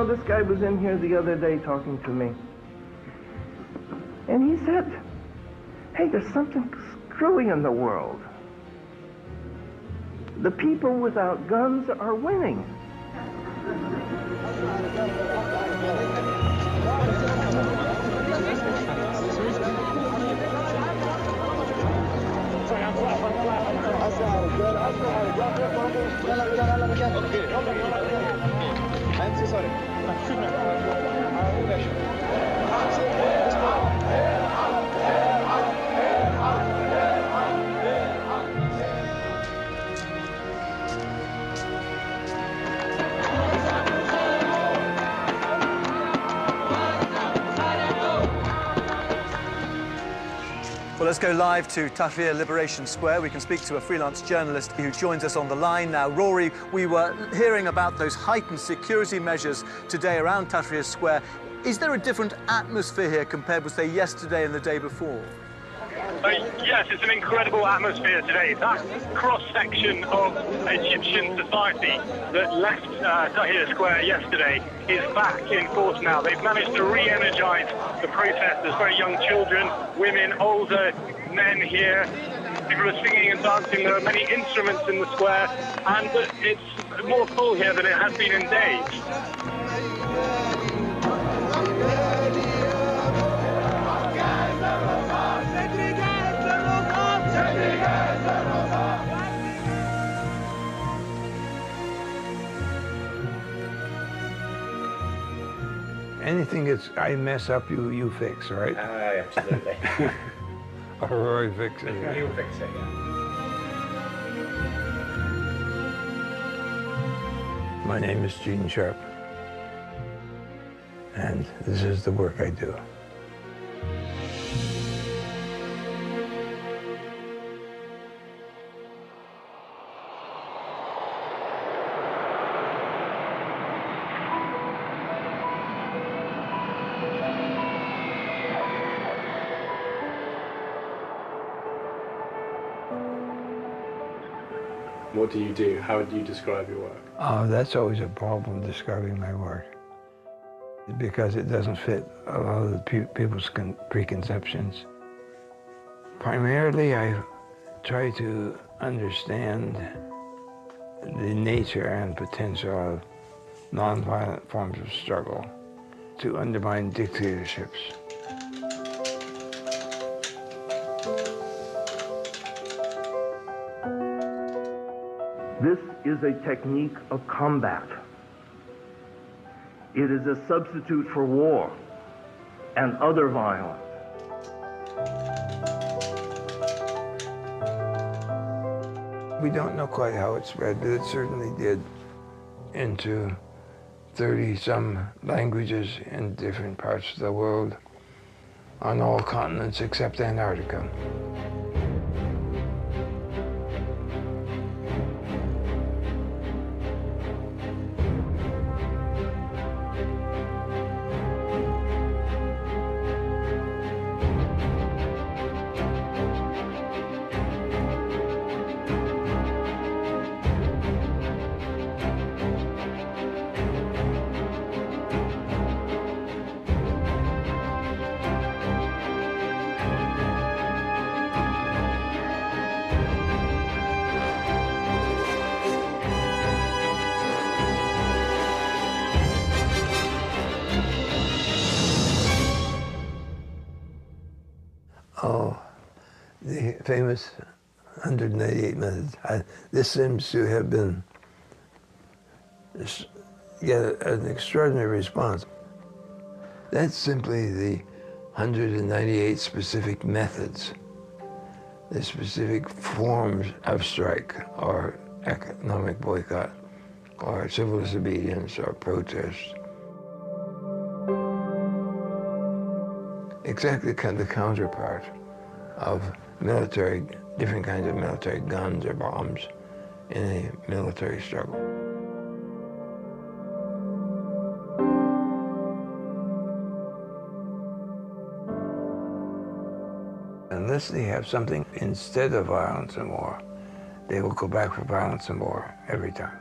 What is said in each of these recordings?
know, this guy was in here the other day talking to me. And he said, hey, there's something screwy in the world. The people without guns are winning. I'm so sorry. Well, let's go live to Tahrir Liberation Square. We can speak to a freelance journalist who joins us on the line now. Rory, we were hearing about those heightened security measures today around Tahrir Square. Is there a different atmosphere here compared with, say, yesterday and the day before? Yes, it's an incredible atmosphere today. That cross-section of Egyptian society that left Tahrir Square yesterday is back in force now. They've managed to re-energize the protest. There's very young children, women, older men here. People are singing and dancing. There are many instruments in the square, and it's more full here than it has been in days. Anything I mess up, you fix, right? Absolutely. Or Rory fix it. You'll fix it, yeah. My name is Gene Sharp, and this is the work I do. What do you do? How do you describe your work? That's always a problem, describing my work, because it doesn't fit a lot of the people's preconceptions. Primarily, I try to understand the nature and potential of nonviolent forms of struggle to undermine dictatorships. This is a technique of combat. It is a substitute for war and other violence. We don't know quite how it spread, but it certainly did into 30-some languages in different parts of the world, on all continents except Antarctica. Oh, the famous 198 methods. This seems to have been an extraordinary response. That's simply the 198 specific methods, the specific forms of strike or economic boycott or civil disobedience or protest. Exactly kind of the counterpart of military, different kinds of military guns or bombs in a military struggle. Unless they have something instead of violence and war, they will go back for violence and war every time.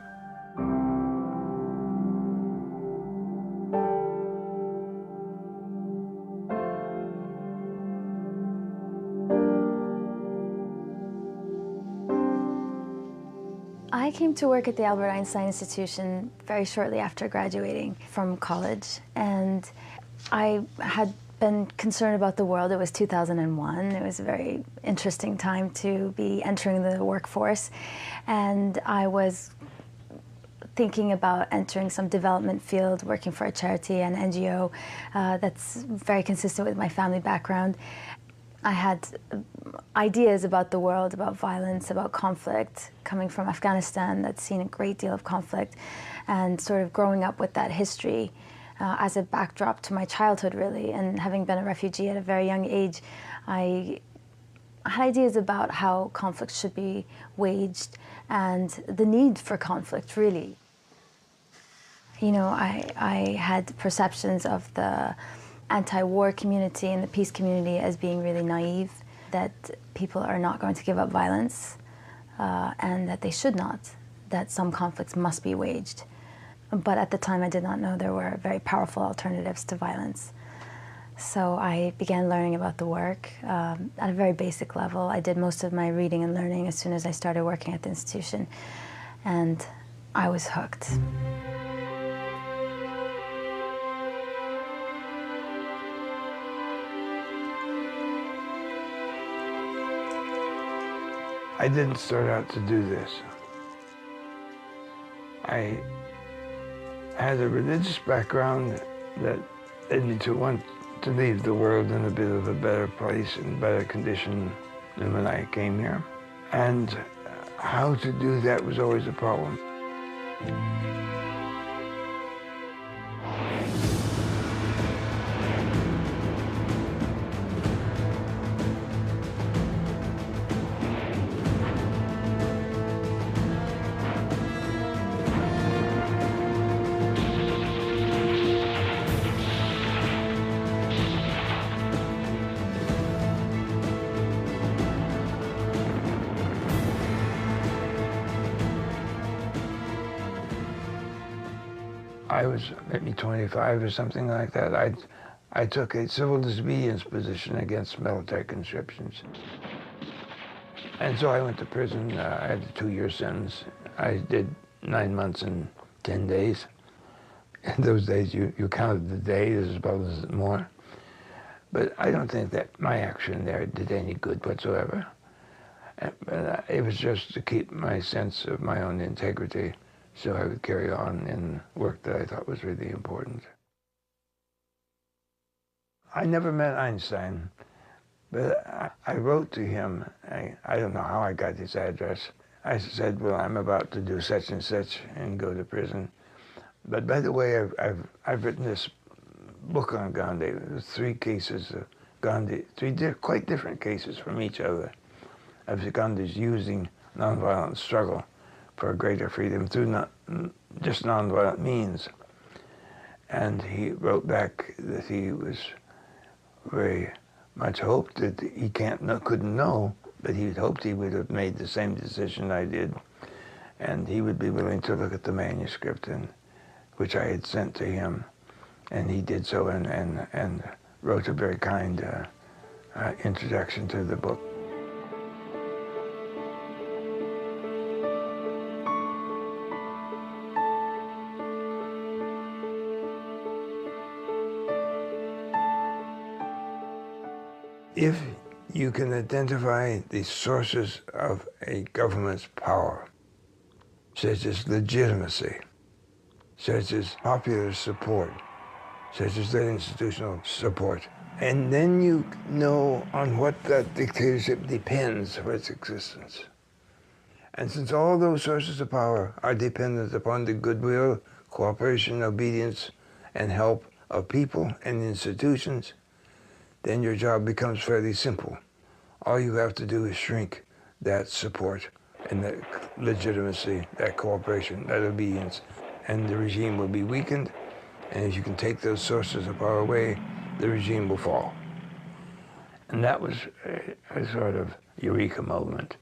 I came to work at the Albert Einstein Institution very shortly after graduating from college, and I had been concerned about the world. It was 2001. It was a very interesting time to be entering the workforce, and I was thinking about entering some development field, working for a charity, an NGO that's very consistent with my family background. I had ideas about the world, about violence, about conflict, coming from Afghanistan that's seen a great deal of conflict, and sort of growing up with that history as a backdrop to my childhood, really. And having been a refugee at a very young age, I had ideas about how conflict should be waged and the need for conflict, really. You know, I had perceptions of the anti-war community and the peace community as being really naive, that people are not going to give up violence, and that they should not, that some conflicts must be waged. But at the time I did not know there were very powerful alternatives to violence. So I began learning about the work at a very basic level. I did most of my reading and learning as soon as I started working at the institution, and I was hooked. I didn't start out to do this. I had a religious background that led me to want to leave the world in a bit of a better place and better condition than when I came here. And how to do that was always a problem. I was maybe 25 or something like that. I took a civil disobedience position against military conscriptions. And so I went to prison. I had a 2-year sentence. I did 9 months and 10 days. In those days, you counted the days as well as more. But I don't think that my action there did any good whatsoever. But it was just to keep my sense of my own integrity, so I would carry on in work that I thought was really important. I never met Einstein, but I wrote to him. I don't know how I got his address. I said, well, I'm about to do such and such and go to prison. But by the way, I've written this book on Gandhi. There's 3 cases of Gandhi, 3 quite different cases from each other, of Gandhi's using nonviolent struggle for a greater freedom through not just nonviolent means. And he wrote back that he was very much hoped that he couldn't know, but he hoped he would have made the same decision I did, and he would be willing to look at the manuscript, which I had sent to him, and he did so and wrote a very kind introduction to the book. If you can identify the sources of a government's power, such as legitimacy, such as popular support, such as that institutional support, and then you know on what that dictatorship depends for its existence. And since all those sources of power are dependent upon the goodwill, cooperation, obedience, and help of people and institutions, then your job becomes fairly simple. All you have to do is shrink that support and that legitimacy, that cooperation, that obedience, and the regime will be weakened, and if you can take those sources of power away, the regime will fall. And that was a sort of eureka moment,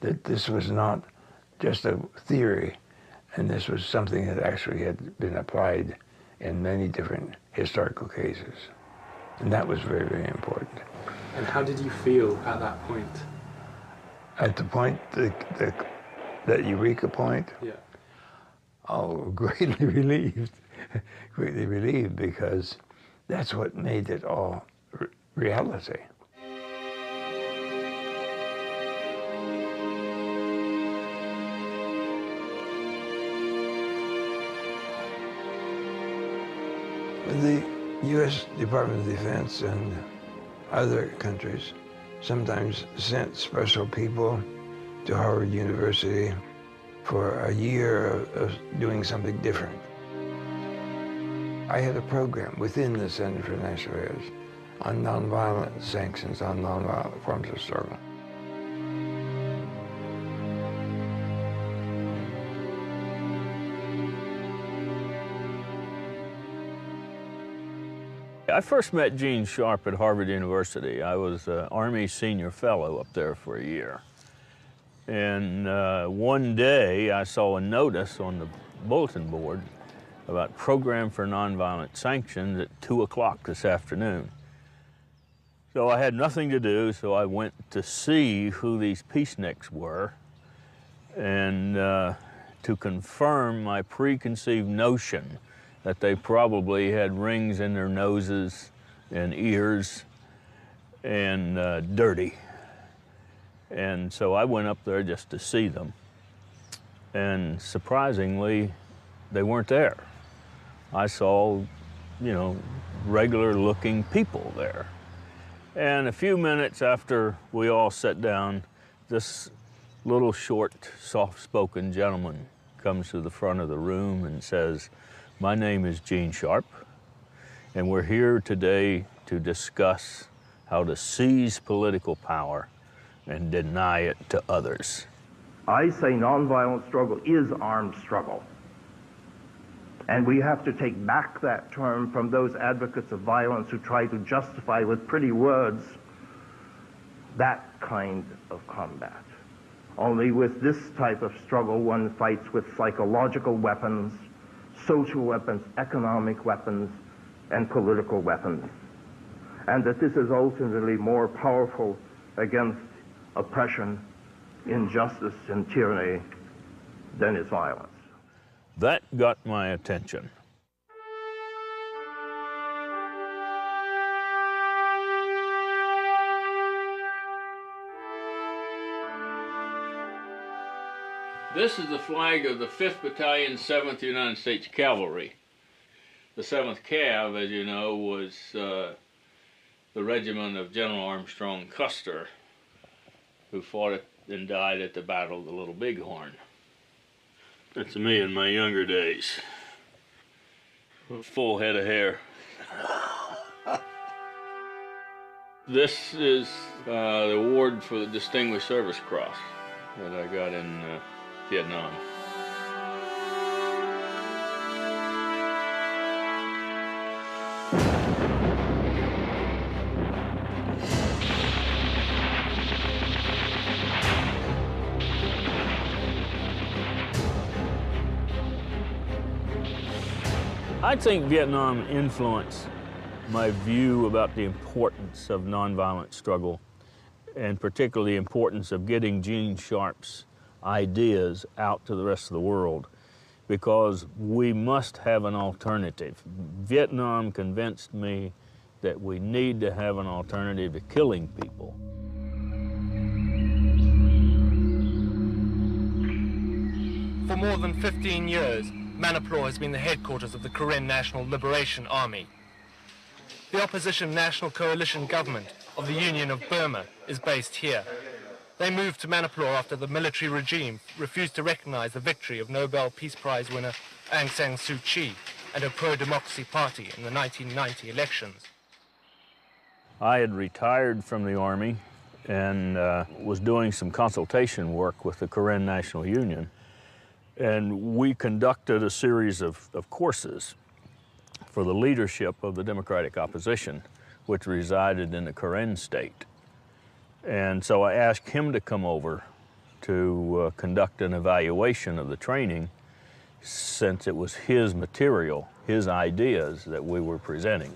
that this was not just a theory, and this was something that actually had been applied in many different historical cases. And that was very, very important. And how did you feel at that point? At the point, the that eureka point? Yeah. Oh, greatly relieved. Greatly relieved, because that's what made it all reality. The U.S. Department of Defense and other countries sometimes sent special people to Harvard University for a year of doing something different. I had a program within the Center for National Affairs on nonviolent sanctions, on nonviolent forms of struggle. I first met Gene Sharp at Harvard University. I was an Army senior fellow up there for a year. And one day I saw a notice on the bulletin board about program for nonviolent sanctions at 2 o'clock this afternoon. So I had nothing to do, so I went to see who these peaceniks were and to confirm my preconceived notion that they probably had rings in their noses and ears and dirty. And so I went up there just to see them. And surprisingly, they weren't there. I saw, you know, regular looking people there. And a few minutes after we all sat down, this little short, soft-spoken gentleman comes to the front of the room and says, "My name is Gene Sharp, and we're here today to discuss how to seize political power and deny it to others." I say nonviolent struggle is armed struggle. And we have to take back that term from those advocates of violence who try to justify with pretty words that kind of combat. Only with this type of struggle, one fights with psychological weapons, social weapons, economic weapons, and political weapons. And that this is ultimately more powerful against oppression, injustice, and tyranny than is violence. That got my attention. This is the flag of the 5th Battalion, 7th United States Cavalry. The 7th Cav, as you know, was the regiment of General Armstrong Custer, who fought and died at the Battle of the Little Bighorn. That's me in my younger days. Full head of hair. This is the award for the Distinguished Service Cross that I got in Vietnam. I think Vietnam influenced my view about the importance of nonviolent struggle, and particularly the importance of getting Gene Sharp's ideas out to the rest of the world, because we must have an alternative. Vietnam convinced me that we need to have an alternative to killing people. For more than 15 years, Manipur has been the headquarters of the Karen National Liberation Army. The opposition National Coalition government of the Union of Burma is based here. They moved to Manipur after the military regime refused to recognize the victory of Nobel Peace Prize winner Aung San Suu Kyi and her pro-democracy party in the 1990 elections. I had retired from the Army and was doing some consultation work with the Karen National Union. And we conducted a series of courses for the leadership of the Democratic opposition, which resided in the Karen state. And so I asked him to come over to conduct an evaluation of the training, since it was his material, his ideas that we were presenting.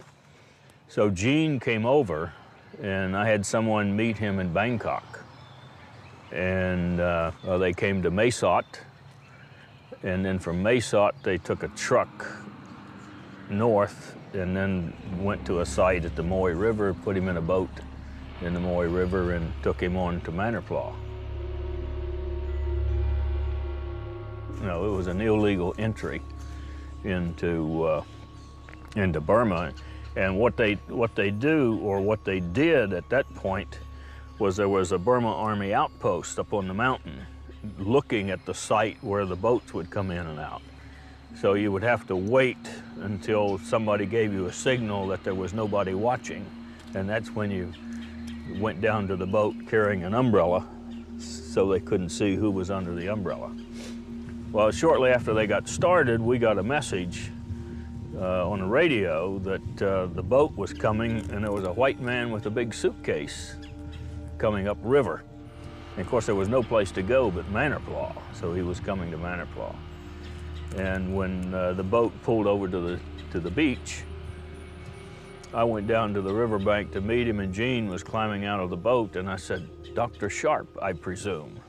So Gene came over, and I had someone meet him in Bangkok. And they came to Mesot, and then from Mesot they took a truck north and then went to a site at the Moy River, put him in a boat in the Moy River and took him on to Manipulaw. No, it was an illegal entry into Burma. And what they do, or what they did at that point, was there was a Burma Army outpost up on the mountain looking at the site where the boats would come in and out. So you would have to wait until somebody gave you a signal that there was nobody watching, and that's when you went down to the boat carrying an umbrella so they couldn't see who was under the umbrella. Well, shortly after they got started, we got a message on the radio that the boat was coming, and there was a white man with a big suitcase coming up river. And of course, there was no place to go but Manipulaw, so he was coming to Manipulaw. And when the boat pulled over to the beach, I went down to the riverbank to meet him, and Jean was climbing out of the boat, and I said, "Dr. Sharp, I presume."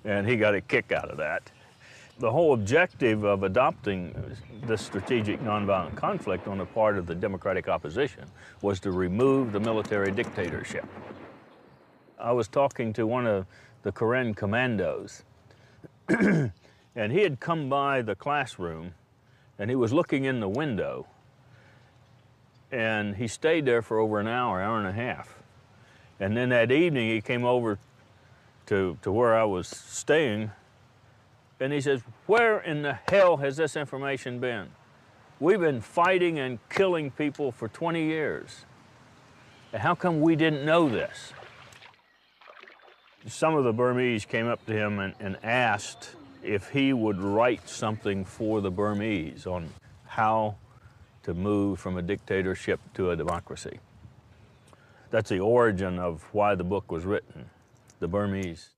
And he got a kick out of that. The whole objective of adopting this strategic nonviolent conflict on the part of the democratic opposition was to remove the military dictatorship. I was talking to one of the Karen commandos, and he had come by the classroom, and he was looking in the window, and he stayed there for over an hour and a half. And then that evening he came over to where I was staying, and he says, "Where in the hell has this information been? We've been fighting and killing people for 20 years. How come we didn't know this?" Some of the Burmese came up to him and asked if he would write something for the Burmese on how to move from a dictatorship to a democracy. That's the origin of why the book was written, the Burmese.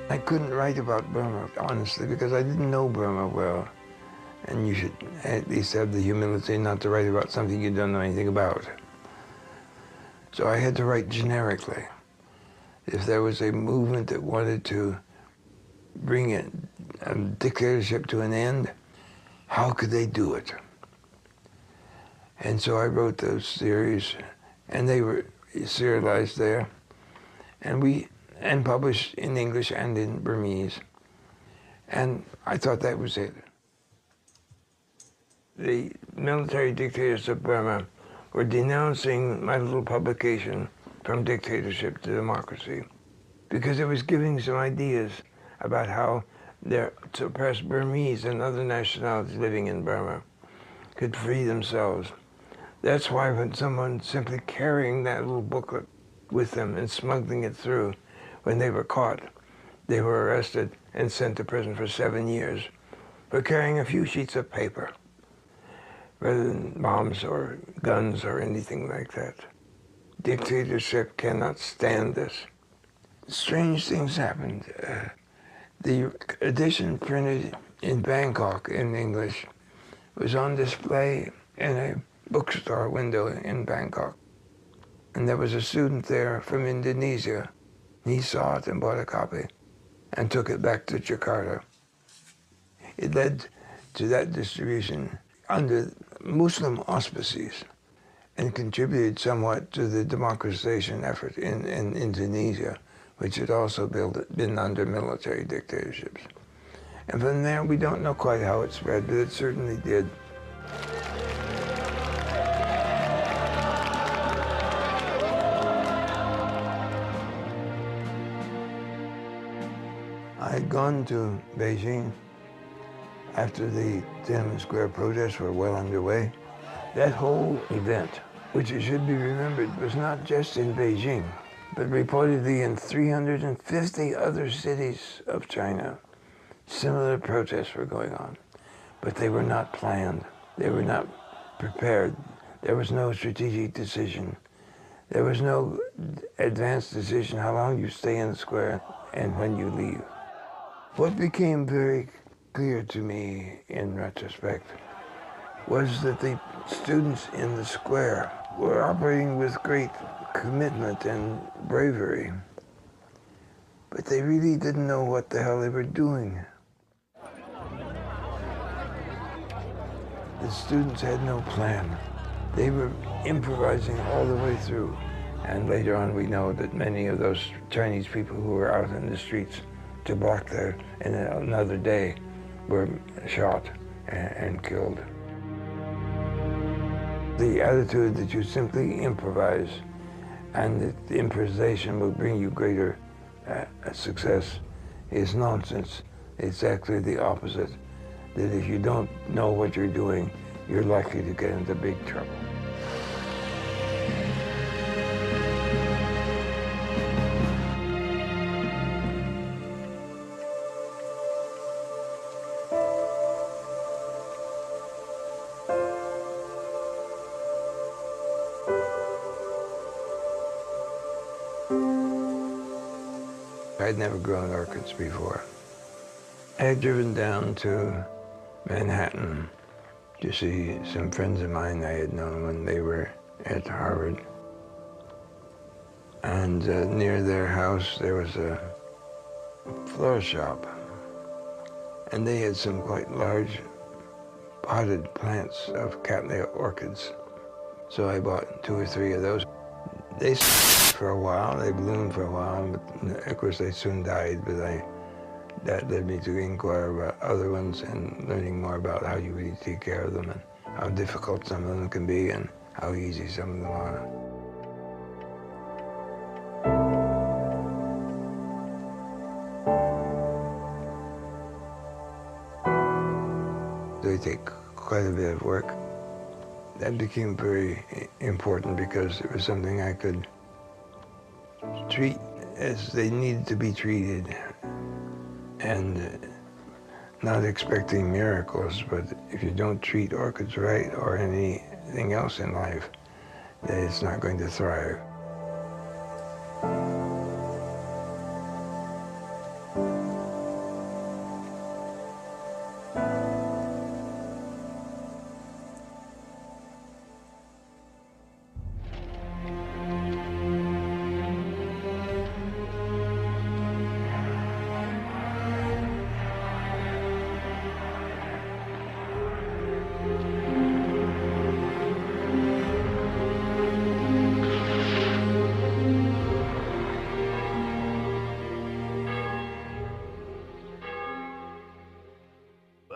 I couldn't write about Burma, honestly, because I didn't know Burma well. And you should at least have the humility not to write about something you don't know anything about. So I had to write generically. If there was a movement that wanted to bring a dictatorship to an end, how could they do it? And so I wrote those series, and they were serialized there, and published in English and in Burmese. And I thought that was it. The military dictators of Burma were denouncing my little publication from dictatorship to democracy, because it was giving some ideas about how their suppressed Burmese and other nationalities living in Burma could free themselves. That's why when someone simply carrying that little booklet with them and smuggling it through, when they were caught, they were arrested and sent to prison for 7 years for carrying a few sheets of paper rather than bombs or guns or anything like that. Dictatorship cannot stand this. Strange things happened. The edition printed in Bangkok in English was on display in a bookstore window in Bangkok. And there was a student there from Indonesia. He saw it and bought a copy and took it back to Jakarta. It led to that distribution under Muslim auspices and contributed somewhat to the democratization effort in Indonesia, which had also been under military dictatorships. And from there, we don't know quite how it spread, but it certainly did. I had gone to Beijing after the Tiananmen Square protests were well underway. That whole event, which it should be remembered, was not just in Beijing, but reportedly in 350 other cities of China. Similar protests were going on, but they were not planned. They were not prepared. There was no strategic decision. There was no advanced decision how long you stay in the square and when you leave. What became very clear to me in retrospect was that the students in the square were operating with great commitment and bravery, but they really didn't know what the hell they were doing. The students had no plan. They were improvising all the way through. And later on we know that many of those Chinese people who were out in the streets to block there in another day were shot and killed. The attitude that you simply improvise and that the improvisation will bring you greater success is nonsense. It's actually the opposite. That if you don't know what you're doing, you're likely to get into big trouble. I'd never grown orchids before. I had driven down to Manhattan to see some friends of mine I had known when they were at Harvard. And near their house there was a flower shop. And they had some quite large potted plants of cattleya orchids. So I bought 2 or 3 of those. They for a while, they bloomed for a while, but of course they soon died, but that led me to inquire about other ones and learning more about how you really take care of them and how difficult some of them can be and how easy some of them are. They take quite a bit of work. That became very important because it was something I could treat as they needed to be treated and not expecting miracles, but if you don't treat orchids right or anything else in life, then it's not going to thrive.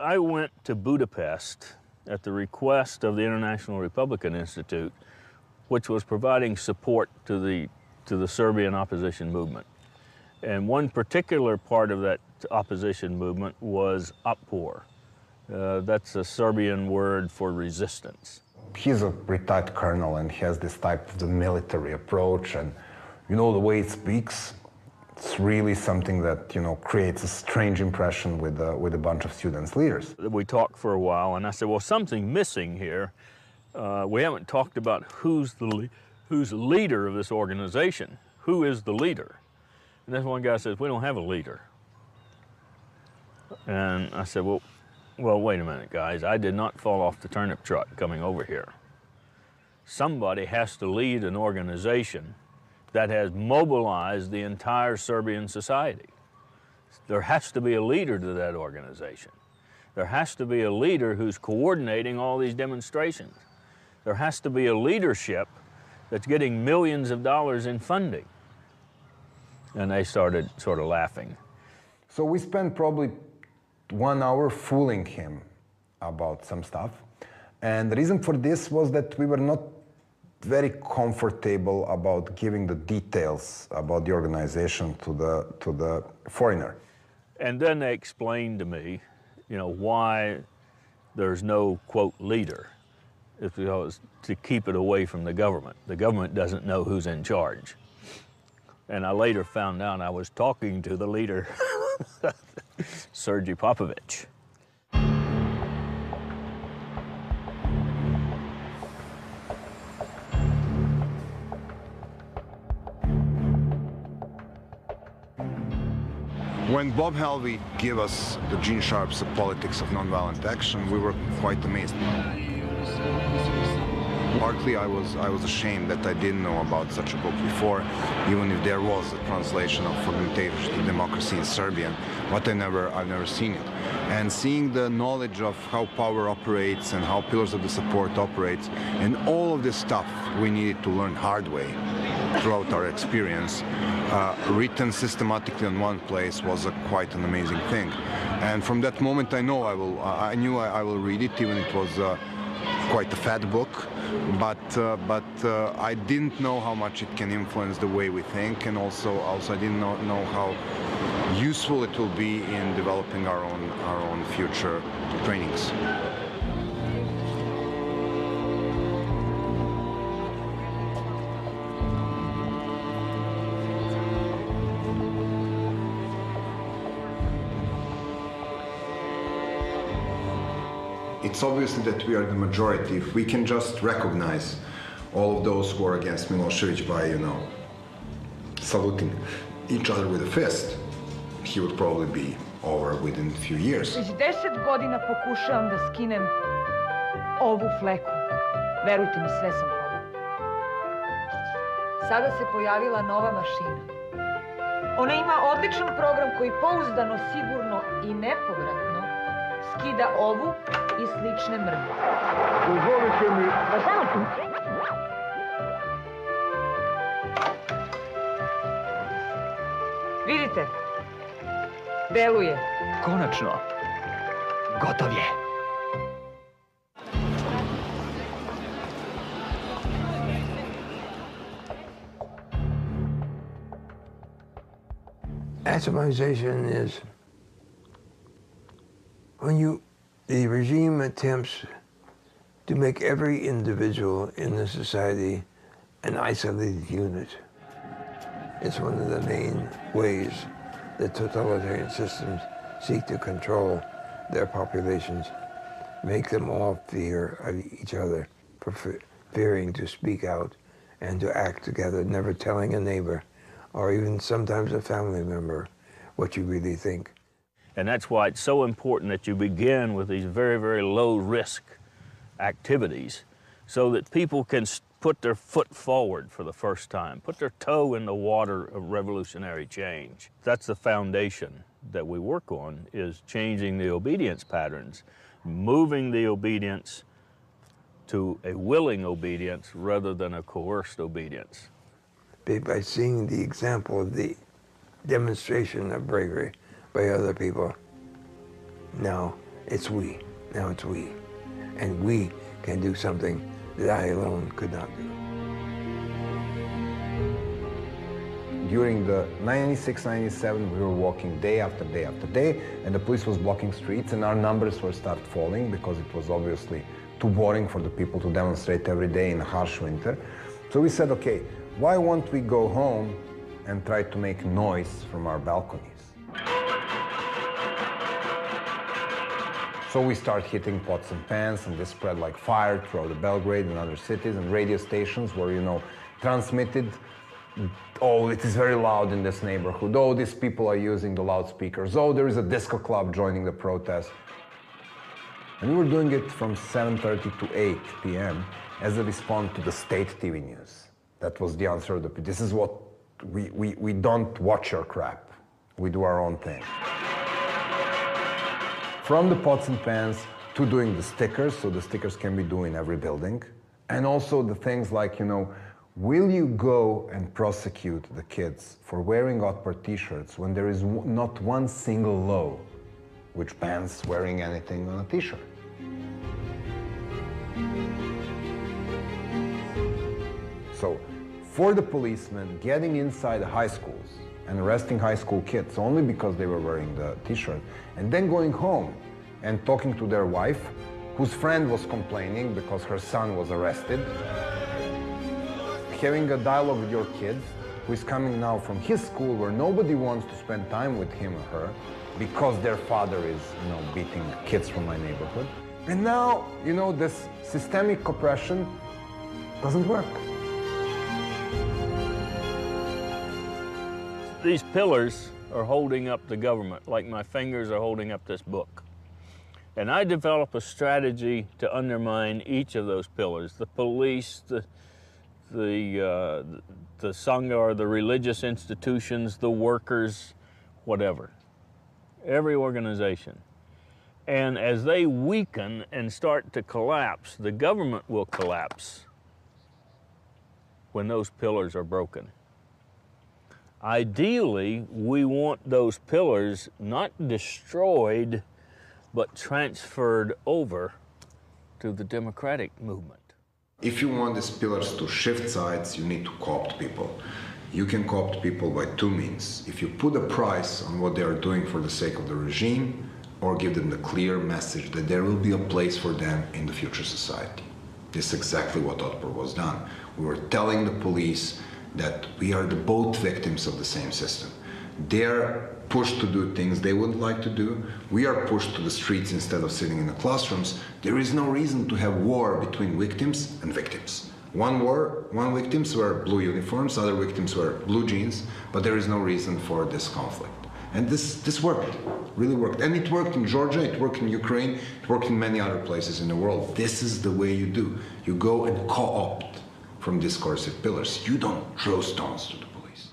I went to Budapest at the request of the International Republican Institute, which was providing support to the Serbian opposition movement. And one particular part of that opposition movement was Otpor. That's a Serbian word for resistance. He's a retired colonel and he has this type of the military approach, and you know the way he speaks, it's really something that, you know, creates a strange impression with a bunch of students, leaders. We talked for a while, and I said, well, something's missing here. We haven't talked about who's the leader of this organization. Who is the leader? And then one guy says, we don't have a leader. And I said, well, wait a minute, guys. I did not fall off the turnip truck coming over here. Somebody has to lead an organization that has mobilized the entire Serbian society. There has to be a leader to that organization. There has to be a leader who's coordinating all these demonstrations. There has to be a leadership that's getting millions of dollars in funding. And they started sort of laughing. So we spent probably 1 hour fooling him about some stuff. And the reason for this was that we were not very comfortable about giving the details about the organization to the foreigner. And then they explained to me, you know, why there's no, quote, leader. It's because to keep it away from the government. The government doesn't know who's in charge. And I later found out I was talking to the leader, Sergei Popovich. When Bob Helvey gave us the Gene Sharp's The Politics of Nonviolent Action, we were quite amazed. Partly I was ashamed that I didn't know about such a book before, even if there was a translation of From Dictatorship to Democracy in Serbian, but I've never seen it. And seeing the knowledge of how power operates and how pillars of the support operates, and all of this stuff we needed to learn hard way throughout our experience, written systematically in one place was quite an amazing thing. And from that moment I knew I will read it, even it was quite a fat book, but I didn't know how much it can influence the way we think, and also I didn't know how useful it will be in developing our own future trainings. It's obvious that we are the majority. If we can just recognize all of those who are against Milosevic by, saluting each other with a fist, he would probably be over within a few years. Već 10 godina pokušavam da skinem ovu fleku. Verujte mi, sve sam probala. Sada se pojavila nova mašina. Ona ima odličan program koji pouzdano, sigurno i nepovratno skida ovu i slične mrlje. Dozvolite mi... Vidite, deluje. Konačno, gotov je. Atomization is when the regime attempts to make every individual in the society an isolated unit. It's one of the main ways that totalitarian systems seek to control their populations, make them all fear of each other, fearing to speak out and to act together, never telling a neighbor or even sometimes a family member what you really think. And that's why it's so important that you begin with these very, very low-risk activities so that people can put their foot forward for the first time, put their toe in the water of revolutionary change. That's the foundation that we work on, is changing the obedience patterns, moving the obedience to a willing obedience rather than a coerced obedience. By seeing the example of the demonstration of bravery by other people, now it's we. And we can do something that I alone could not do. During the 96-97, we were walking day after day after day, and the police was blocking streets, and our numbers were start falling because it was obviously too boring for the people to demonstrate every day in a harsh winter. So we said, okay, why won't we go home and try to make noise from our balconies? So we start hitting pots and pans, and this spread like fire throughout Belgrade and other cities, and radio stations were, transmitted, oh, it is very loud in this neighborhood, oh, these people are using the loudspeakers, oh, there is a disco club joining the protest. And we were doing it from 7:30 to 8 p.m. as a response to the state TV news. That was the answer of this is what we don't watch your crap. We do our own thing. From the pots and pans to doing the stickers, so the stickers can be done in every building. And also the things like, will you go and prosecute the kids for wearing Otpar t-shirts when there is not one single law which bans wearing anything on a t-shirt? So, for the policemen getting inside the high schools and arresting high school kids only because they were wearing the t-shirt, and then going home and talking to their wife, whose friend was complaining because her son was arrested, having a dialogue with your kid, who is coming now from his school where nobody wants to spend time with him or her because their father is, beating kids from my neighborhood. And now, this systemic oppression doesn't work. These pillars are holding up the government, like my fingers are holding up this book. And I develop a strategy to undermine each of those pillars, the police, the Sangha, or the religious institutions, the workers, whatever. Every organization. And as they weaken and start to collapse, the government will collapse when those pillars are broken. Ideally, we want those pillars not destroyed, but transferred over to the democratic movement. If you want these pillars to shift sides, you need to co-opt people. You can co-opt people by two means. If you put a price on what they are doing for the sake of the regime, or give them the clear message that there will be a place for them in the future society. This is exactly what Otpor was done. We were telling the police that we are both victims of the same system. They're pushed to do things they wouldn't like to do. We are pushed to the streets instead of sitting in the classrooms. There is no reason to have war between victims and victims. One victims wear blue uniforms, other victims wear blue jeans, but there is no reason for this conflict. And this worked, really worked. And it worked in Georgia, it worked in Ukraine, it worked in many other places in the world. This is the way you do. You go and co-opt from discursive pillars. You don't throw stones to the police.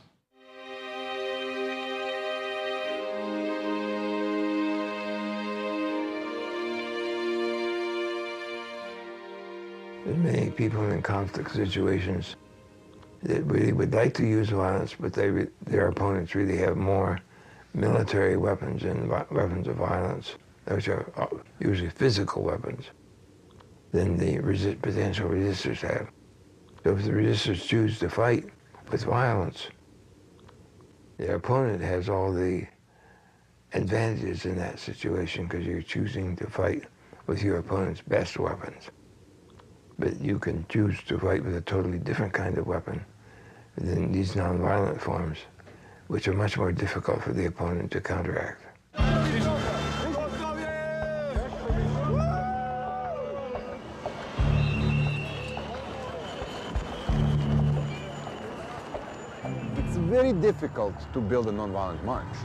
There's many people in conflict situations that really would like to use violence, but their opponents really have more military weapons and weapons of violence, which are usually physical weapons, than the potential resistors have. So if the resistors choose to fight with violence, their opponent has all the advantages in that situation because you're choosing to fight with your opponent's best weapons. But you can choose to fight with a totally different kind of weapon than these nonviolent forms, which are much more difficult for the opponent to counteract. It's very difficult to build a nonviolent march,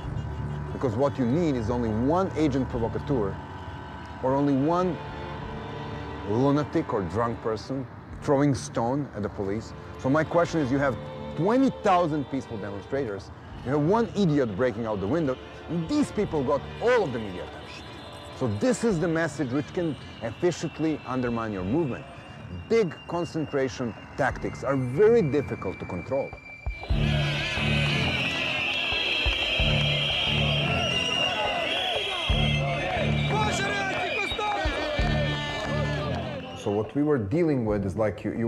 because what you need is only one agent provocateur, or only one lunatic or drunk person throwing stone at the police. So my question is, you have 20,000 peaceful demonstrators, you have one idiot breaking out the window, and these people got all of the media attention. So this is the message which can efficiently undermine your movement. Big concentration tactics are very difficult to control. So what we were dealing with is like you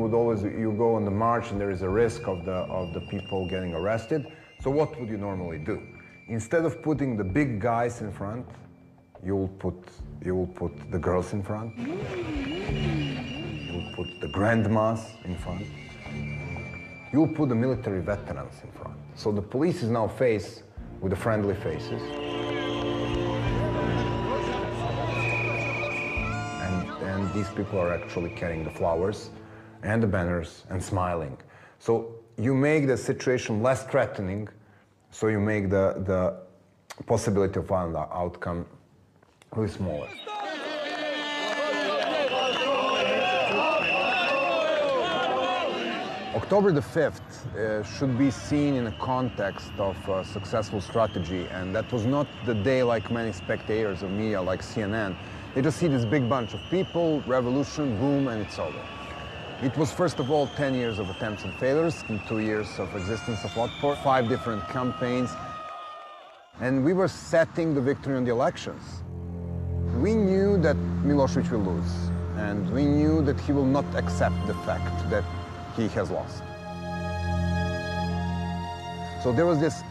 go on the march and there is a risk of the people getting arrested. So what would you normally do? Instead of putting the big guys in front, you will put the girls in front. You will put the grandmas in front. You will put the military veterans in front. So the police is now faced with the friendly faces. And these people are actually carrying the flowers and the banners and smiling. So you make the situation less threatening, so you make the possibility of violent outcome really smaller. October the 5th should be seen in a context of a successful strategy, and that was not the day like many spectators of media like CNN. They just see this big bunch of people, revolution, boom, and it's over. It was first of all 10 years of attempts and failures, and 2 years of existence of Otpor, 5 different campaigns, and we were setting the victory on the elections. We knew that Milosevic will lose, and we knew that he will not accept the fact that he has lost. So there was this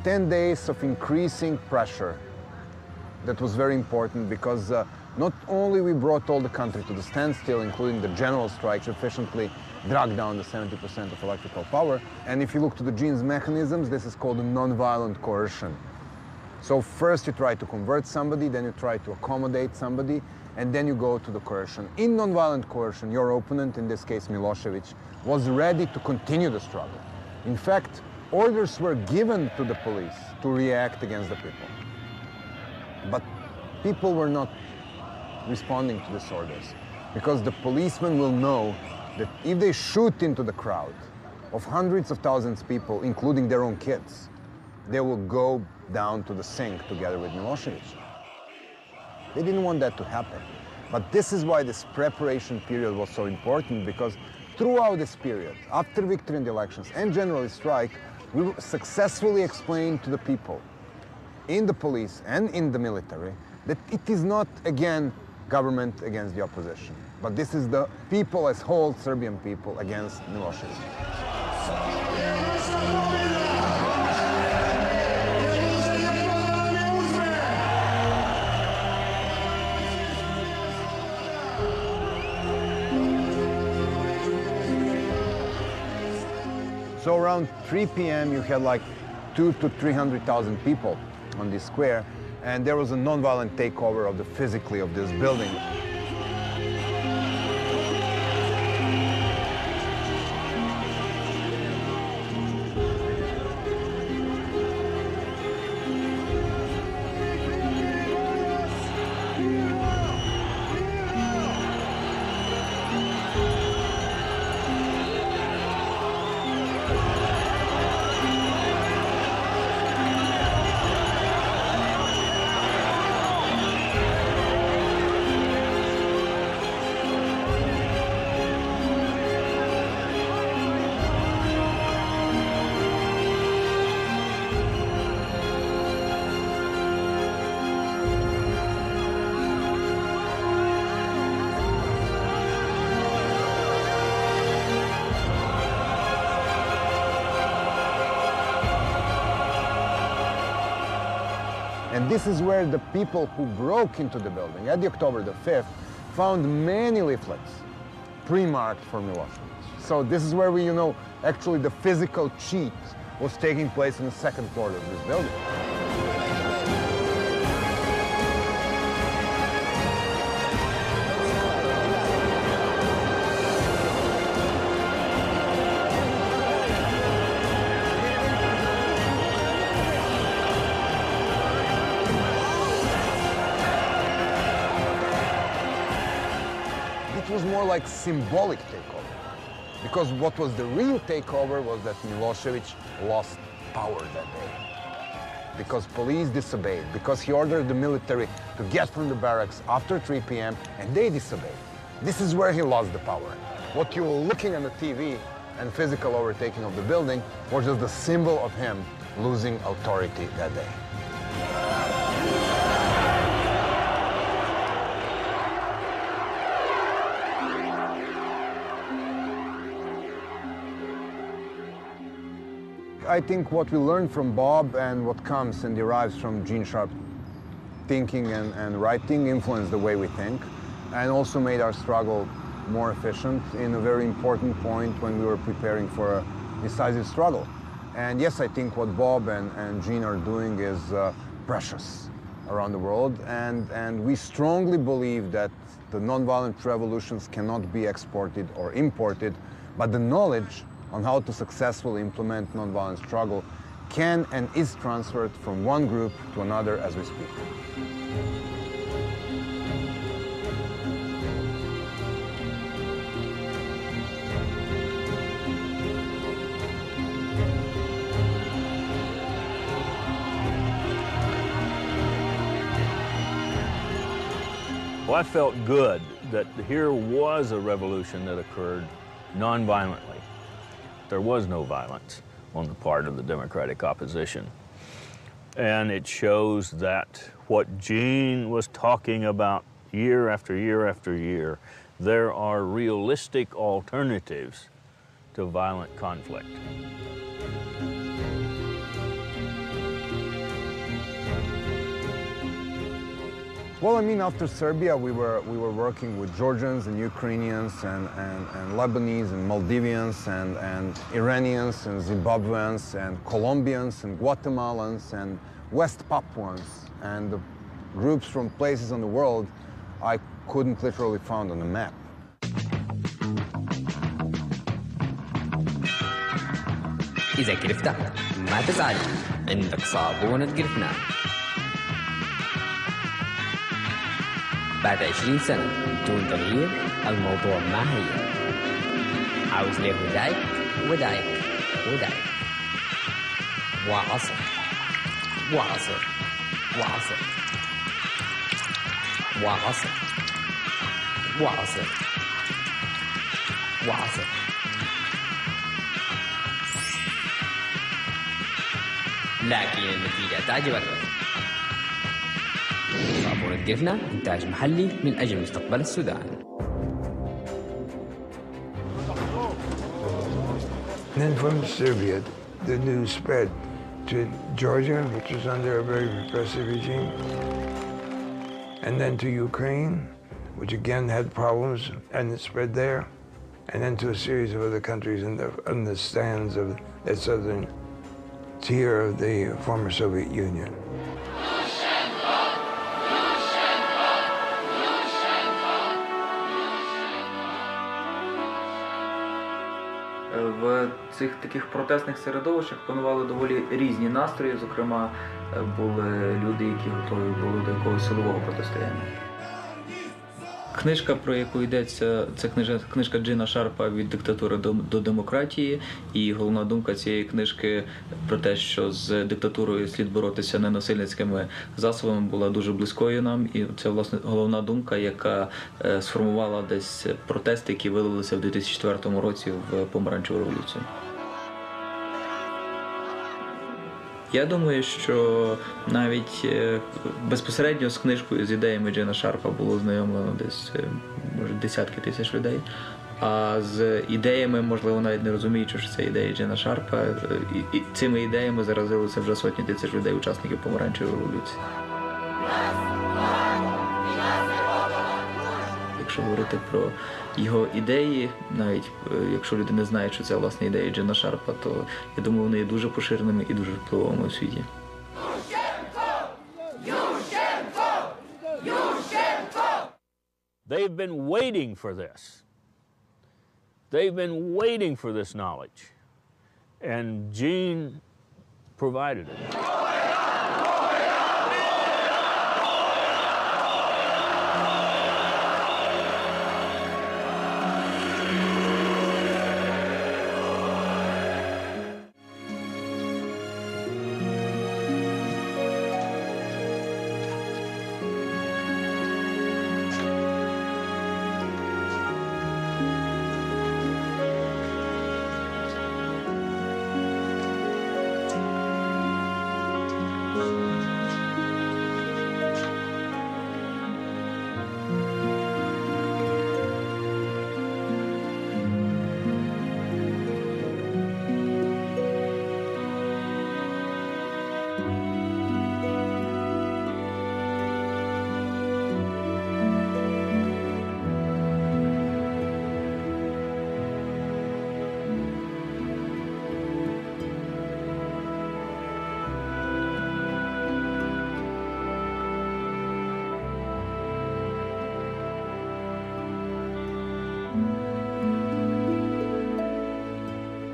10 days of increasing pressure that was very important, because not only we brought all the country to the standstill, including the general strike, efficiently dragged down the 70% of electrical power, and if you look to the gene's mechanisms, this is called a non-violent coercion. So first you try to convert somebody, then you try to accommodate somebody, and then you go to the coercion. In non-violent coercion, your opponent, in this case Milosevic, was ready to continue the struggle. In fact, orders were given to the police to react against the people. But people were not responding to these orders because the policemen will know that if they shoot into the crowd of hundreds of thousands of people, including their own kids, they will go down to the sink together with Milosevic. They didn't want that to happen. But this is why this preparation period was so important, because throughout this period, after victory in the elections and generally strike, we successfully explained to the people in the police and in the military that it is not, again, government against the opposition, but this is the people as whole, Serbian people, against Milosevic. So around 3 p.m. you had like 200,000 to 300,000 people on this square, and there was a non-violent takeover of the physically of this building. And this is where the people who broke into the building at the October the 5th found many leaflets pre-marked for Milosevic. So this is where we, actually the physical cheat was taking place on the second floor of this building. It was more like symbolic takeover, because what was the real takeover was that Milosevic lost power that day, because police disobeyed, because he ordered the military to get from the barracks after 3 p.m. and they disobeyed. This is where he lost the power. What you were looking on the TV and physical overtaking of the building was just the symbol of him losing authority that day. I think what we learned from Bob and what comes and derives from Gene Sharp thinking and writing influenced the way we think, and also made our struggle more efficient in a very important point when we were preparing for a decisive struggle. And yes, I think what Bob and Gene are doing is precious around the world, and we strongly believe that the nonviolent revolutions cannot be exported or imported, but the knowledge on how to successfully implement nonviolent struggle can and is transferred from one group to another as we speak. Well, I felt good that here was a revolution that occurred nonviolently. There was no violence on the part of the Democratic opposition. And it shows that what Gene was talking about year after year after year, there are realistic alternatives to violent conflict. Well, I mean, after Serbia, we were working with Georgians and Ukrainians and Lebanese and Maldivians and Iranians and Zimbabweans and Colombians and Guatemalans and West Papuans and the groups from places on the world I couldn't literally find on the map. إذا كرفت ما تزعل عندك صابونة جرفنان. بعد 20 سنة بدون تغيير الموضوع ما هي. عاوز ليه ودايك ودايك ودايك وعصر وعصر وعصر وعصر وعصر وعصر. لكن النتيجة تعجبك. صابونة جفنة إنتاج محلي من أجل مستقبل السودان. Then from Serbia, the news spread to Georgia, which was under a very repressive regime, and then to Ukraine, which again had problems, and it spread there, and then to a series of other countries in the stands of the southern tier of the former Soviet Union. В цих таких протестних середовищах панували доволі різні настрої, зокрема, були люди, які готові були до якогось силового протистояння. Книжка, про яку йдеться, це книжка Джина Шарпа «Від диктатури до демократії», і головна думка цієї книжки про те, що з диктатурою слід боротися ненасильницькими засобами, була дуже близькою нам, і це, власне, головна думка, яка сформувала десь протести, які вилилися в 2004 році в помаранчеву революцію. Я думаю, що навіть безпосередньо з книжкою, з ідеями Джина Шарпа було знайомлено десь, може, десятки тисяч людей, а з ідеями, можливо, навіть не розуміючи, що це ідеї Джина Шарпа, і цими ідеями заразилися вже сотні тисяч людей, учасників помаранчевої революції. Якщо говорити про його ідеї, навіть якщо люди не знають, що це, власне, ідеї Джина Шарпа, то, я думаю, вони є дуже поширеними і дуже впливовими у світі. They've been waiting for this. They've been waiting for this knowledge. And Gene provided it.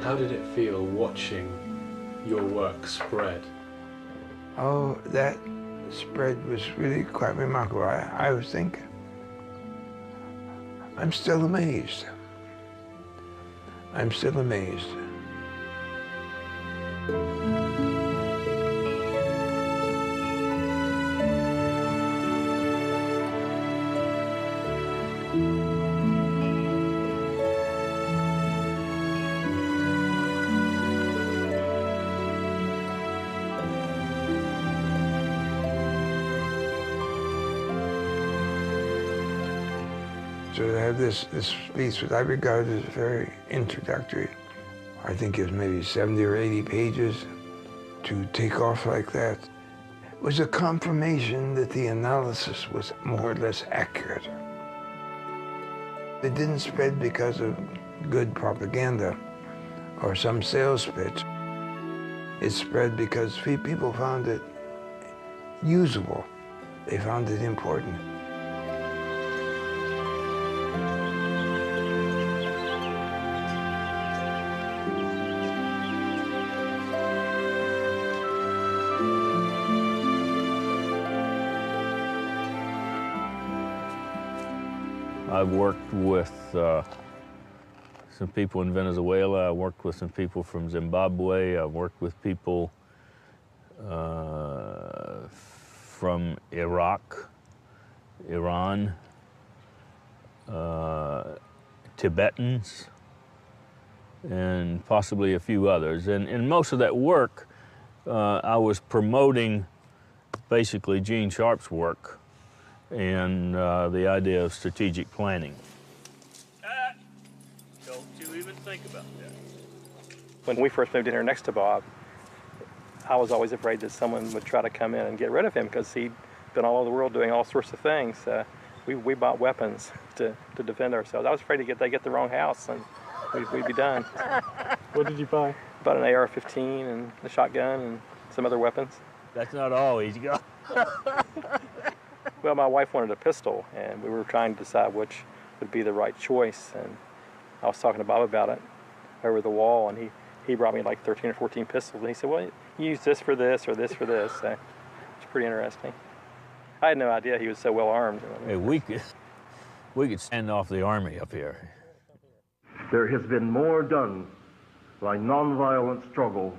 How did it feel watching your work spread? Oh, that spread was really quite remarkable. I was thinking, I'm still amazed. I'm still amazed. So to have this piece, which I regard as very introductory, I think it was maybe 70 or 80 pages, to take off like that, was a confirmation that the analysis was more or less accurate. It didn't spread because of good propaganda or some sales pitch. It spread because people found it usable. They found it important. I've worked with some people in Venezuela. I worked with some people from Zimbabwe. I've worked with people from Iraq, Iran, Tibetans, and possibly a few others. And in most of that work, I was promoting basically Gene Sharp's work and the idea of strategic planning. Don't you even think about that. When we first moved in here next to Bob, I was always afraid that someone would try to come in and get rid of him because he'd been all over the world doing all sorts of things. We bought weapons to defend ourselves. I was afraid they get the wrong house and we'd be done. What did you buy? Bought an AR-15 and a shotgun and some other weapons. That's not all he's got. Well, my wife wanted a pistol, and we were trying to decide which would be the right choice. And I was talking to Bob about it over the wall, and he brought me like 13 or 14 pistols, and he said, well, you use this for this or this for this. So it's pretty interesting. I had no idea he was so well armed. Hey, we could stand off the army up here. There has been more done by nonviolent struggle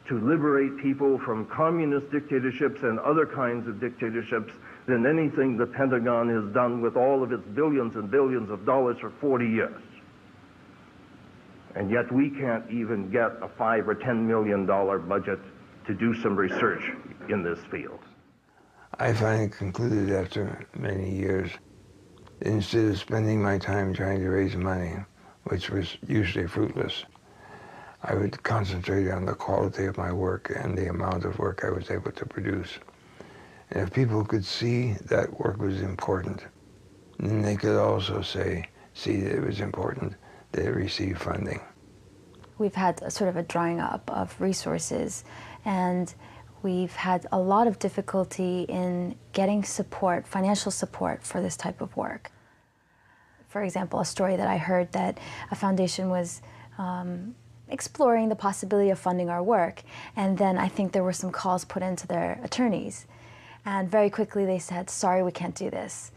to liberate people from communist dictatorships and other kinds of dictatorships than anything the Pentagon has done with all of its billions and billions of dollars for 40 years. And yet we can't even get a $5 or $10 million budget to do some research in this field. I finally concluded after many years, instead of spending my time trying to raise money, which was usually fruitless, I would concentrate on the quality of my work and the amount of work I was able to produce. And if people could see that work was important, then they could also see that it was important that it receive funding. We've had a sort of a drying up of resources, and we've had a lot of difficulty in getting support, financial support for this type of work. For example, a story that I heard that a foundation was exploring the possibility of funding our work, and then I think there were some calls put into their attorneys, and very quickly they said, sorry, we can't do this.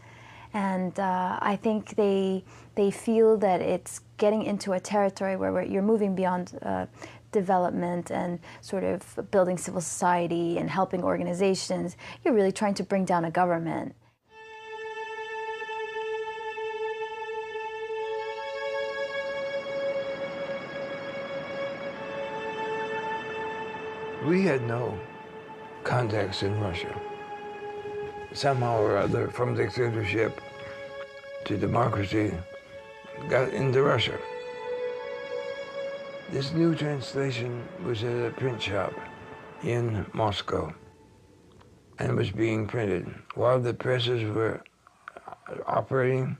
And I think they feel that it's getting into a territory where you're moving beyond development and sort of building civil society and helping organizations. You're really trying to bring down a government. We had no contacts in Russia. Somehow or other, from dictatorship to democracy, got into Russia. This new translation was at a print shop in Moscow and was being printed. While the presses were operating,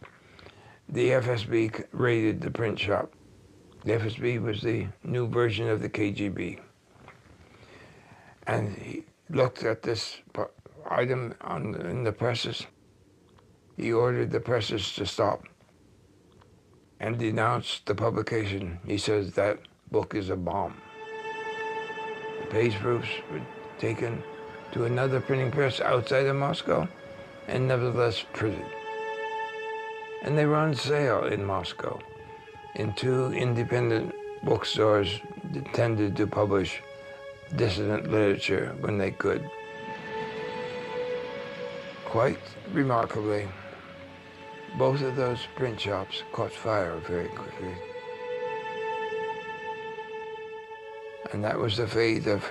the FSB raided the print shop. The FSB was the new version of the KGB. And he looked at this item in the presses. He ordered the presses to stop and denounced the publication. He says that book is a bomb. The page proofs were taken to another printing press outside of Moscow and nevertheless printed. And they were on sale in Moscow in 2 independent bookstores that tended to publish dissident literature when they could. Quite remarkably, both of those print shops caught fire very quickly. And that was the fate of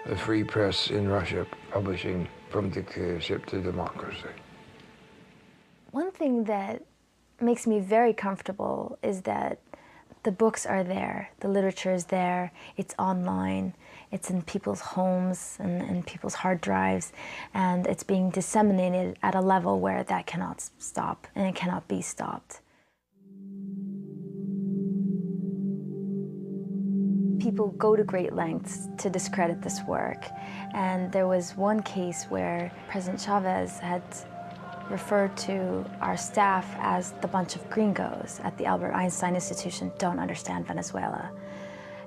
the free press in Russia, publishing from dictatorship to democracy. One thing that makes me very comfortable is that the books are there, the literature is there, it's online, it's in people's homes and people's hard drives, and it's being disseminated at a level where that cannot stop, and it cannot be stopped. People go to great lengths to discredit this work, and there was one case where President Chavez had referred to our staff as the bunch of gringos at the Albert Einstein Institution don't understand Venezuela.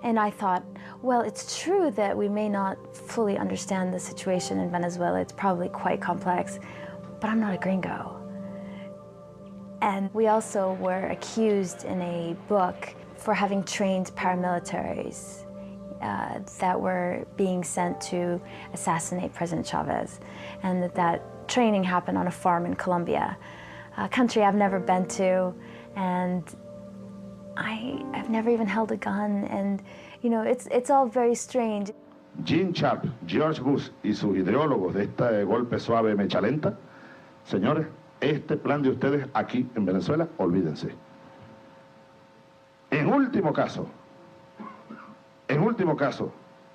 And I thought, well, it's true that we may not fully understand the situation in Venezuela. It's probably quite complex, but I'm not a gringo. And we also were accused in a book for having trained paramilitaries that were being sent to assassinate President Chavez, and that training happened on a farm in Colombia, a country I've never been to, and I've never even held a gun, and you know, it's all very strange. Gene Sharp, George Bush y sus ideólogos de este golpe suave mecha lenta, señores, este plan de ustedes aquí en Venezuela, olvídense. En último caso,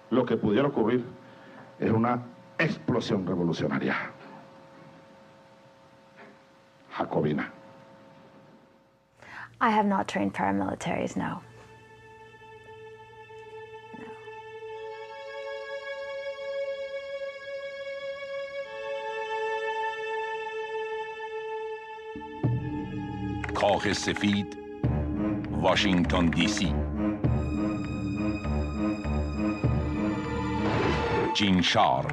lo que pudiera ocurrir es una explosión revolucionaria jacobina. I have not trained paramilitaries, no. کاخ سفید، واشنگتن دی سی. جین شارپ،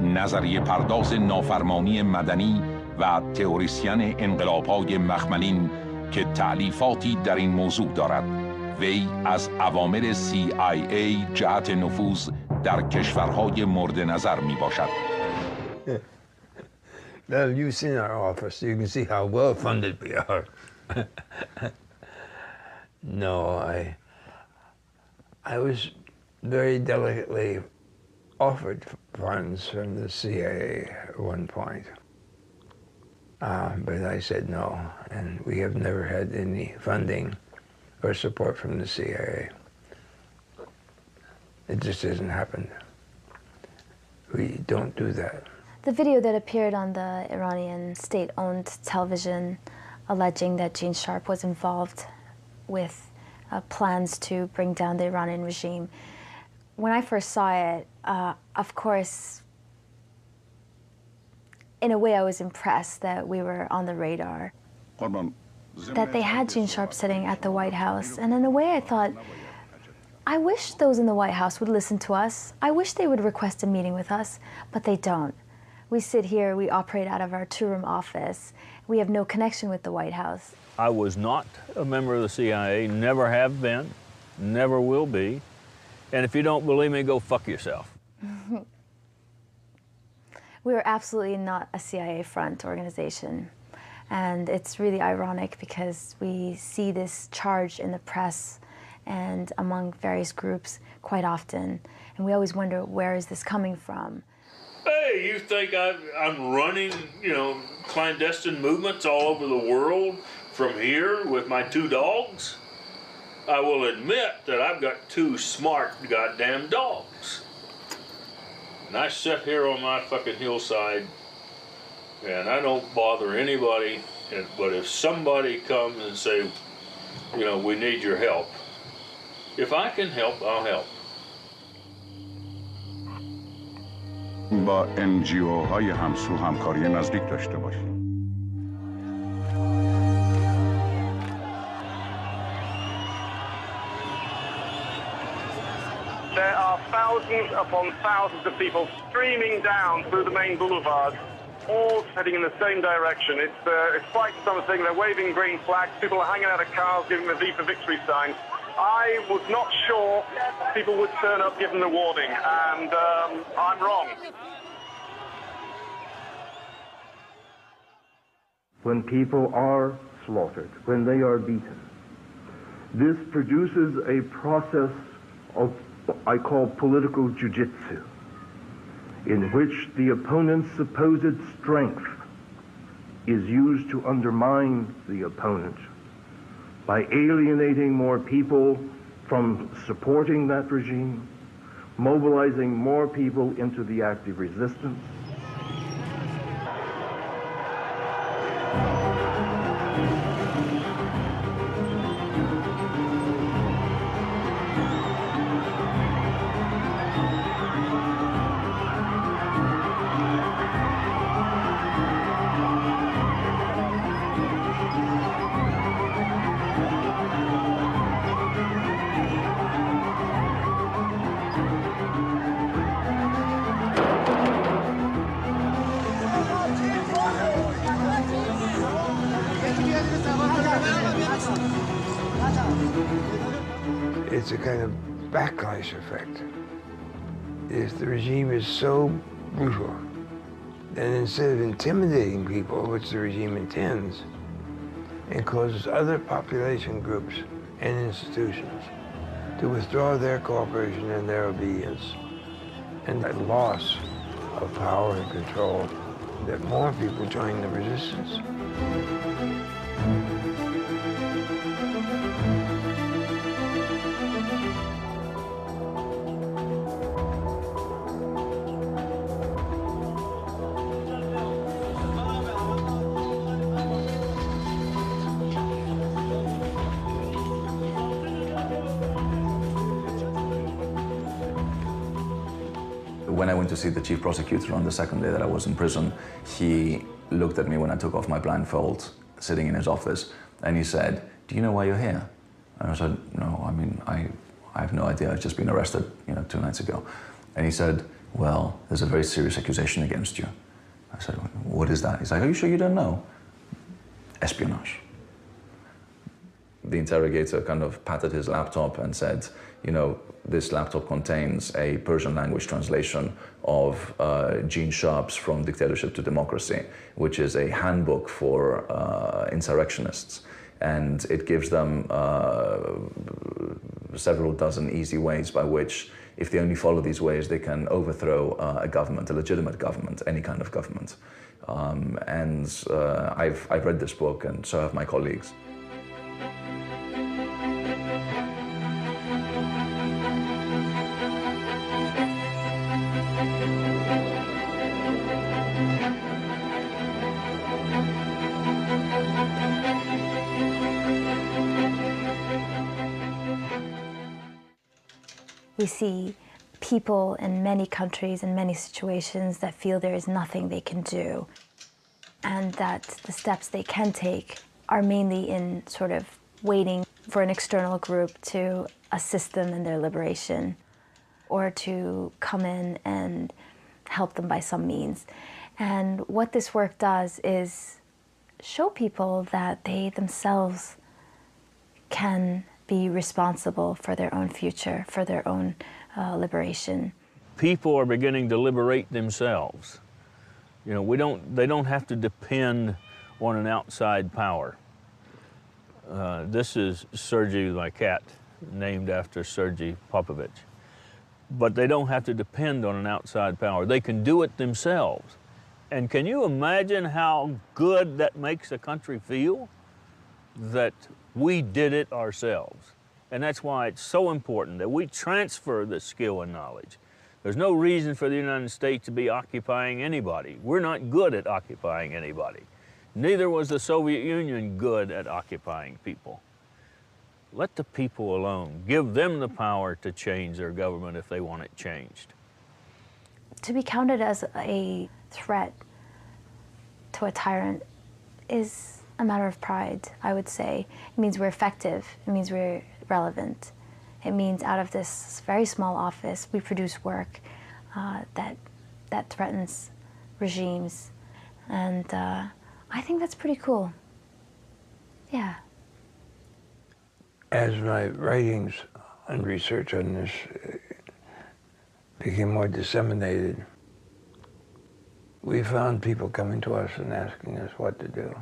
نظریه پرداز نافرمانی مدنی و تئوریسین انقلاب‌های مخملین که تألیفاتی در این موضوع دارد. وی از اوامر CIA جهت نفوذ در کشورهای مورد نظر می باشد. Well, you've seen our office. You can see how well funded we are. No, I was very delicately offered funds from the CIA at one point. But I said no, and we have never had any funding or support from the CIA. It just hasn't happened. We don't do that. The video that appeared on the Iranian state-owned television alleging that Gene Sharp was involved with plans to bring down the Iranian regime. When I first saw it, of course, in a way I was impressed that we were on the radar, that they had Gene Sharp sitting at the White House, and in a way I thought, I wish those in the White House would listen to us. I wish they would request a meeting with us, but they don't. We sit here, we operate out of our two-room office. We have no connection with the White House. I was not a member of the CIA, never have been, never will be. And if you don't believe me, go fuck yourself. We are absolutely not a CIA front organization. And it's really ironic because we see this charge in the press and among various groups quite often. And we always wonder, where is this coming from? Hey, you think I'm running, clandestine movements all over the world from here with my two dogs? I will admit that I've got two smart goddamn dogs. And I sit here on my fucking hillside and I don't bother anybody. But if somebody comes and say, we need your help, if I can help, I'll help. با NGO-های همسو همکاری نزدیک داشته باشیم. There are thousands upon thousands of people streaming down through the main boulevard, all heading in the same direction. It's quite something. They're waving green flags. People are hanging out of cars, giving the V for Victory sign. I was not sure people would turn up given the warning, and I'm wrong. When people are slaughtered, when they are beaten, this produces a process of what I call political jiu-jitsu, in which the opponent's supposed strength is used to undermine the opponent by alienating more people from supporting that regime, mobilizing more people into the active resistance. kind of backlash effect. If the regime is so brutal, then instead of intimidating people, which the regime intends, it causes other population groups and institutions to withdraw their cooperation and their obedience, and that loss of power and control, that more people join the resistance. When I went to see the chief prosecutor on the second day that I was in prison, he looked at me when I took off my blindfold, sitting in his office, and he said, "Do you know why you're here?" And I said, "No, I mean, I have no idea. I've just been arrested, 2 nights ago." And he said, "Well, there's a very serious accusation against you." I said, "What is that?" He's like, "Are you sure you don't know?" Espionage. The interrogator kind of patted his laptop and said, "This laptop contains a Persian language translation of Gene Sharp's From Dictatorship to Democracy, which is a handbook for insurrectionists. And it gives them several dozen easy ways by which, if they only follow these ways, they can overthrow a government, a legitimate government, any kind of government." I've read this book, and so have my colleagues. We see people in many countries and many situations that feel there is nothing they can do, and that the steps they can take are mainly in sort of waiting for an external group to assist them in their liberation or to come in and help them by some means. And what this work does is show people that they themselves can be responsible for their own future, for their own liberation. People are beginning to liberate themselves. They don't have to depend on an outside power. This is Sergei, my cat, named after Sergei Popovich. But they don't have to depend on an outside power. They can do it themselves. And can you imagine how good that makes a country feel? That we did it ourselves. And that's why it's so important that we transfer the skill and knowledge. There's no reason for the United States to be occupying anybody. We're not good at occupying anybody. Neither was the Soviet Union good at occupying people. Let the people alone. Give them the power to change their government if they want it changed. To be counted as a threat to a tyrant is a matter of pride, I would say. It means we're effective. It means we're relevant. It means out of this very small office, we produce work that threatens regimes. And I think that's pretty cool. Yeah. As my writings and research on this became more disseminated, we found people coming to us and asking us what to do.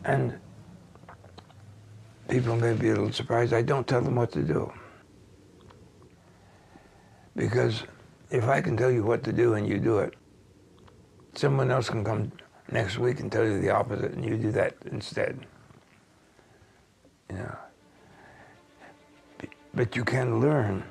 And people may be a little surprised. I don't tell them what to do. Because if I can tell you what to do and you do it, someone else can come next week and tell you the opposite and you do that instead. But you can learn.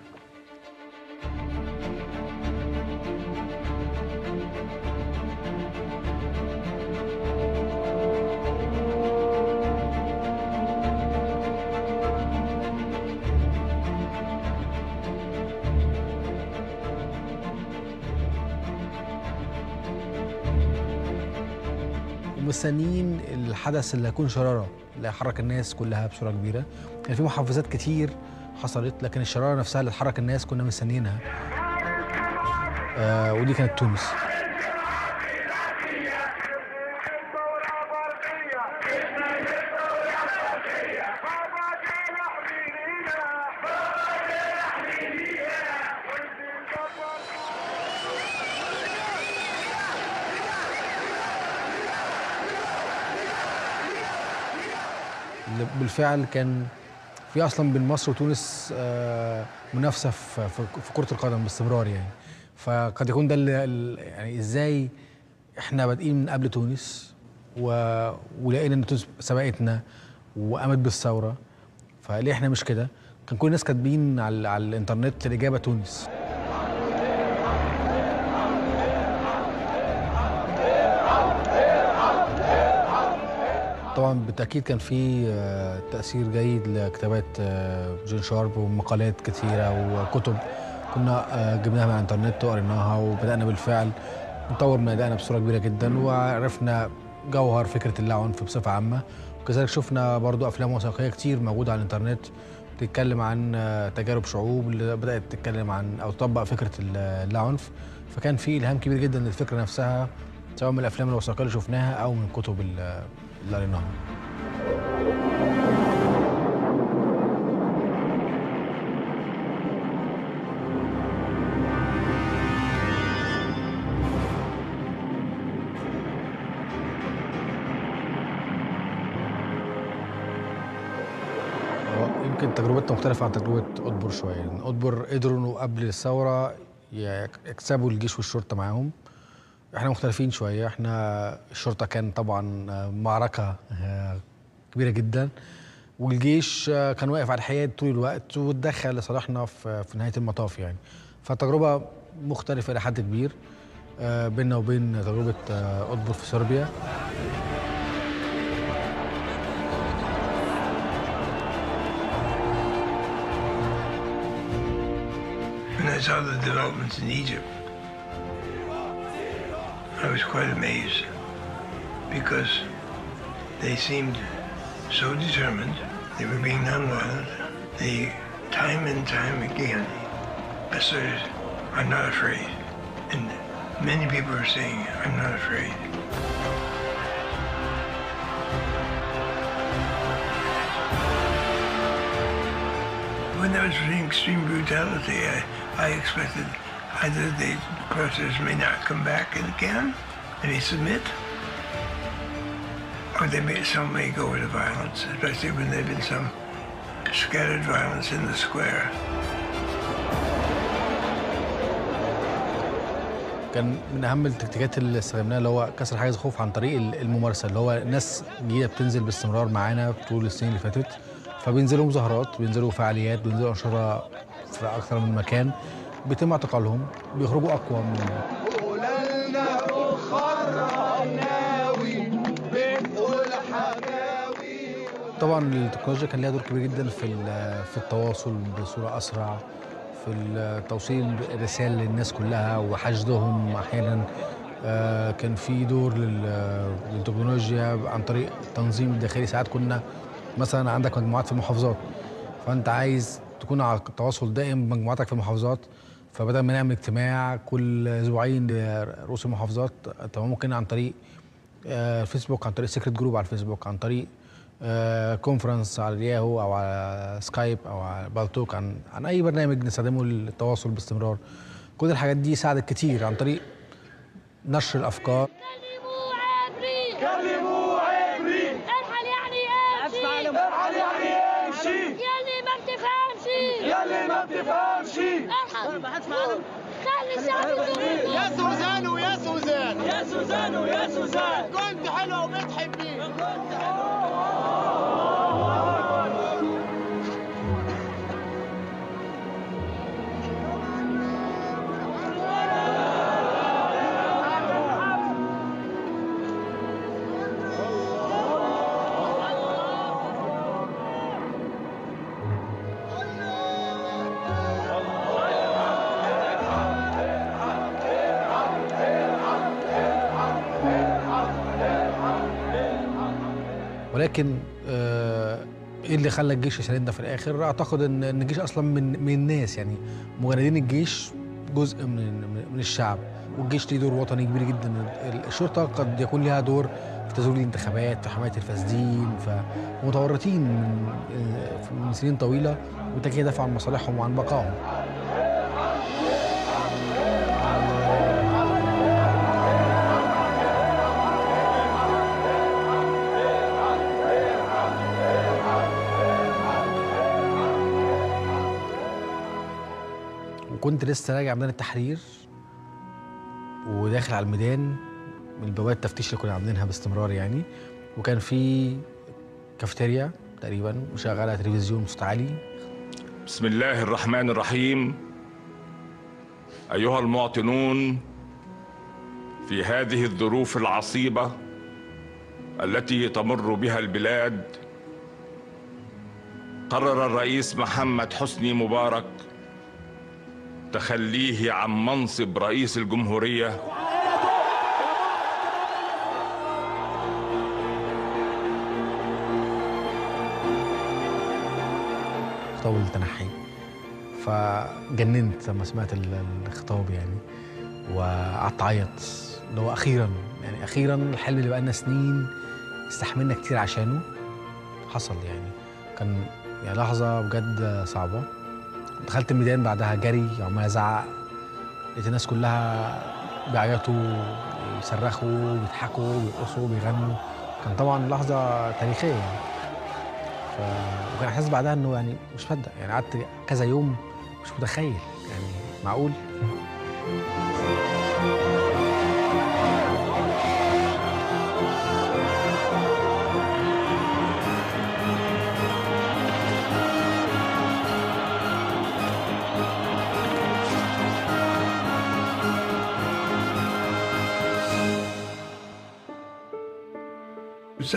مستنيين الحدث اللي هيكون شرارة اللي هيحرك الناس كلها بصورة كبيرة. يعني في محافظات كتير حصلت، لكن الشرارة نفسها اللي تحرك الناس كنا مستنيينها. ودي كانت تونس. بالفعل كان في اصلا بين مصر وتونس منافسه في كره القدم باستمرار يعني. فقد يكون ده يعني ازاي احنا بادئين من قبل تونس ولقينا ان تونس سبقتنا وقامت بالثوره، فليه احنا مش كده؟ كان كل الناس كاتبين على الانترنت الاجابه تونس. طبعا بالتاكيد كان في تاثير جيد لكتابات جون شارب ومقالات كثيره وكتب كنا جبناها من الانترنت وقريناها، وبدانا بالفعل نطور من ادائنا بصوره كبيره جدا، وعرفنا جوهر فكره اللاعنف بصفه عامه. وكذلك شفنا برضو افلام وثائقيه كتير موجوده على الانترنت بتتكلم عن تجارب شعوب اللي بدات تتكلم عن او تطبق فكره اللاعنف. فكان في الهام كبير جدا للفكره نفسها، سواء من الافلام الوثائقيه اللي شفناها او من الكتب اللي قريناها. يمكن تجربتنا مختلفة عن تجربة أطبر شوية، لأن أطبر قدروا إنه قبل الثورة يكسبوا الجيش والشرطة معاهم. إحنا مختلفين شوية، إحنا الشرطة كان طبعا معركة كبيرة جدا، والجيش كان واقف على الحياد طول الوقت واتدخل لصالحنا في نهاية المطاف يعني. فالتجربة مختلفة إلى حد كبير بيننا وبين تجربة أطبر في صربيا. When I saw the developments in Egypt, I was quite amazed because they seemed so determined. They were being nonviolent. They, time and time again, asserted, "I'm not afraid." And many people are saying, "I'm not afraid." When there was extreme brutality, I expected either the protesters may not come back again, they may submit, or some may go into violence, especially when there had been some scattered violence in the square. كان من اهم التكتيكات اللي استخدمناها اللي هو كسر حاجز الخوف عن طريق الممارسه، اللي هو ناس جديده بتنزل باستمرار معانا طول السنين اللي فاتت، فبينزلوا مظاهرات، بينزلوا فعاليات، بينزلوا انشطه في اكثر من مكان، بيتم اعتقالهم، بيخرجوا اقوى من طبعا التكنولوجيا كان ليها دور كبير جدا في التواصل بصوره اسرع، في توصيل الرسائل للناس كلها وحشدهم احيانا. كان في دور للتكنولوجيا عن طريق التنظيم الداخلي. ساعات كنا مثلا عندك مجموعات في المحافظات، فانت عايز تكون على تواصل دائم بمجموعاتك في المحافظات، فبدل ما نعمل اجتماع كل اسبوعين لرؤوس المحافظات، طب ممكن عن طريق الفيسبوك، عن طريق سيكريت جروب على الفيسبوك، عن طريق كونفرنس على الياهو او على سكايب او على بالتوك، عن اي برنامج نستخدمه للتواصل باستمرار. كل الحاجات دي ساعدت كتير عن طريق نشر الافكار. كلموا عبري، ارحل يعني امشي، ارحل يعني امشي، يلي ما بتفهمش، يلي ما بتفهمش، ارحل. ما حدش معانا. خلي الشعب يزورنا. يا سوزان ويا سوزان، يا سوزان ويا سوزان، كنت حلوه وبتحبيه، كنت حلوه. ولكن ايه اللي خلى الجيش يساندنا في الاخر؟ اعتقد ان الجيش اصلا من الناس، يعني مجندين الجيش جزء من الشعب، والجيش ليه دور وطني كبير جدا. الشرطه قد يكون لها دور في تزوير الانتخابات، في حمايه الفاسدين، فمتورطين من سنين طويله، وبالتالي يدافعوا عن مصالحهم وعن بقائهم. وكنت لسه راجع ميدان التحرير وداخل على الميدان من بوابات التفتيش اللي كنا عاملينها باستمرار يعني، وكان في كافيتيريا تقريبا مشغله تلفزيون بصوت عالي. بسم الله الرحمن الرحيم. أيها المواطنون، في هذه الظروف العصيبة التي تمر بها البلاد، قرر الرئيس محمد حسني مبارك تخليه عن منصب رئيس الجمهورية خطاب التنحي. فجننت لما سمعت الخطاب يعني، وقعدت اعيط اللي هو اخيرا الحلم اللي بقالنا سنين استحملنا كتير عشانه حصل يعني. كان يعني لحظه بجد صعبه. دخلت الميدان بعدها جري عمال ازعق، لقيت الناس كلها بيعيطوا يصرخوا بيضحكوا بيرقصوا بيغنوا. كان طبعا لحظه تاريخيه يعني. وكان احساس بعدها انه يعني مش مصدق يعني، قعدت كذا يوم مش متخيل يعني معقول.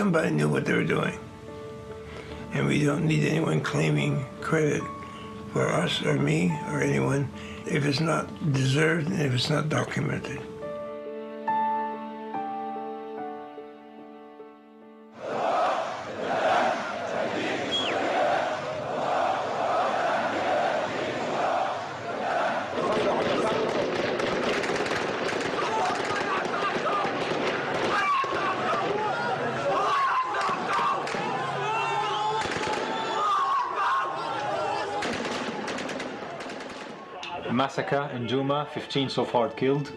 Somebody knew what they were doing, and we don't need anyone claiming credit for us or me or anyone if it's not deserved and if it's not documented. Massacre in Juma, 15 so far killed.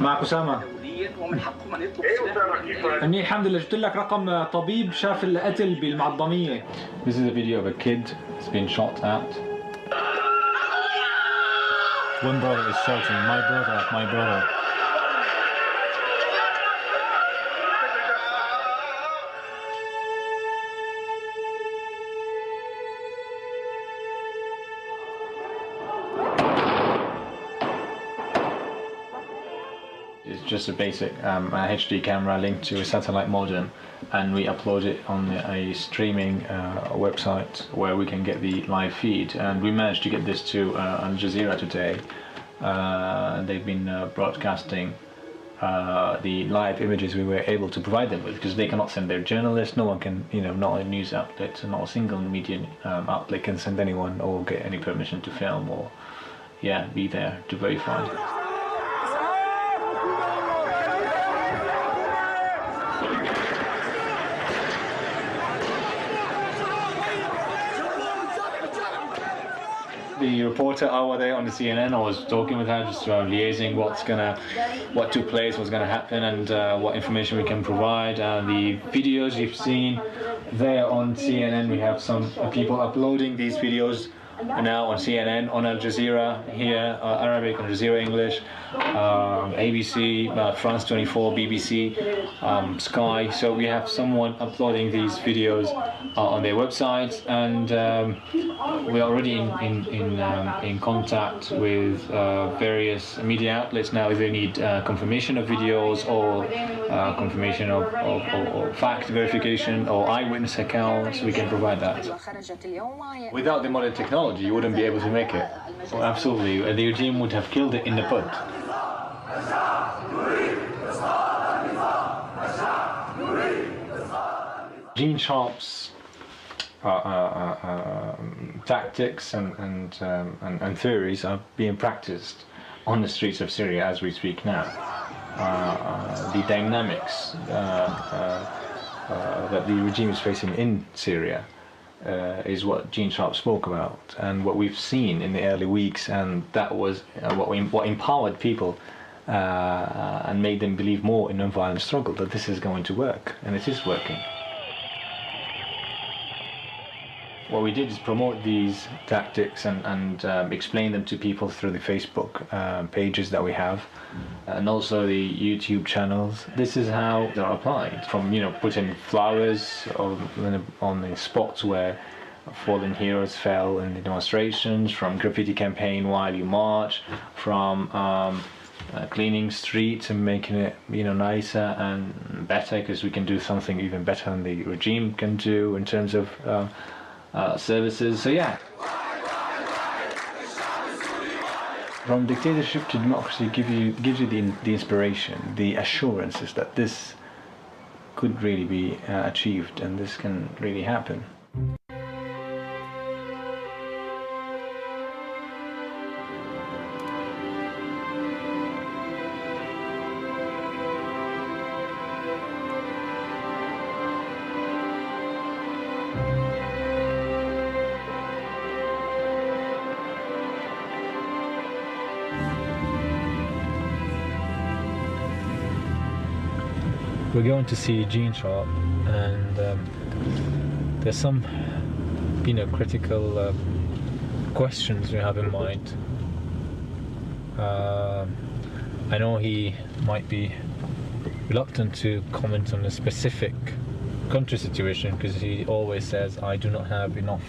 معك أسامة. أني الحمد لله جبت لك رقم طبيب شاف القتل بالمعظمية. This is a video of a kid that's been shot at. One brother is shouting, my brother, my brother. Just a basic HD camera linked to a satellite modem, and we upload it on a streaming website where we can get the live feed. And we managed to get this to Al Jazeera today. They've been broadcasting the live images we were able to provide them with, because they cannot send their journalists. No one can, not a news outlet, not a single media outlet can send anyone or get any permission to film or, be there to verify. The reporter over there on the CNN, I was talking with her, just liaising what took place, what's gonna happen, and what information we can provide. The videos you've seen there on CNN, we have some people uploading these videos now on CNN, on Al Jazeera here, Arabic, Al Jazeera English, ABC, France 24, BBC, Sky. So we have someone uploading these videos on their websites, and we're already in contact with various media outlets now. If they need confirmation of videos or confirmation of fact verification or eyewitness accounts, we can provide that. Without the modern technology, you wouldn't be able to make it. So absolutely, the regime would have killed it in the bud. Gene Sharp's tactics and theories are being practiced on the streets of Syria as we speak now. The dynamics that the regime is facing in Syria is what Gene Sharp spoke about, and what we've seen in the early weeks, and that was what empowered people and made them believe more in non-violent struggle, that this is going to work, and it is working. what we did is promote these tactics and explain them to people through the Facebook pages that we have, and also the YouTube channels. This is how they're applied, from putting flowers on the spots where fallen heroes fell in the demonstrations, from graffiti campaign while you march, from cleaning streets and making it nicer and better, because we can do something even better than the regime can do in terms of services. So yeah, from dictatorship to democracy gives you the inspiration, the assurances that this could really be achieved and this can really happen. We're going to see Gene Sharp, and there's some, critical questions we have in mind. I know he might be reluctant to comment on a specific country situation because he always says, I do not have enough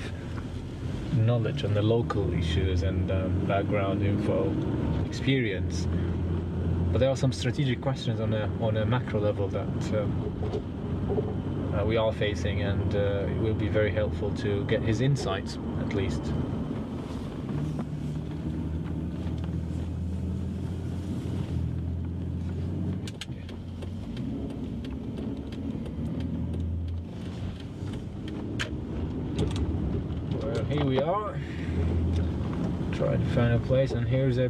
knowledge on the local issues and background info experience. But there are some strategic questions on a macro level that we are facing, and it will be very helpful to get his insights, at least. Well, here we are. Trying to find a place, and here's a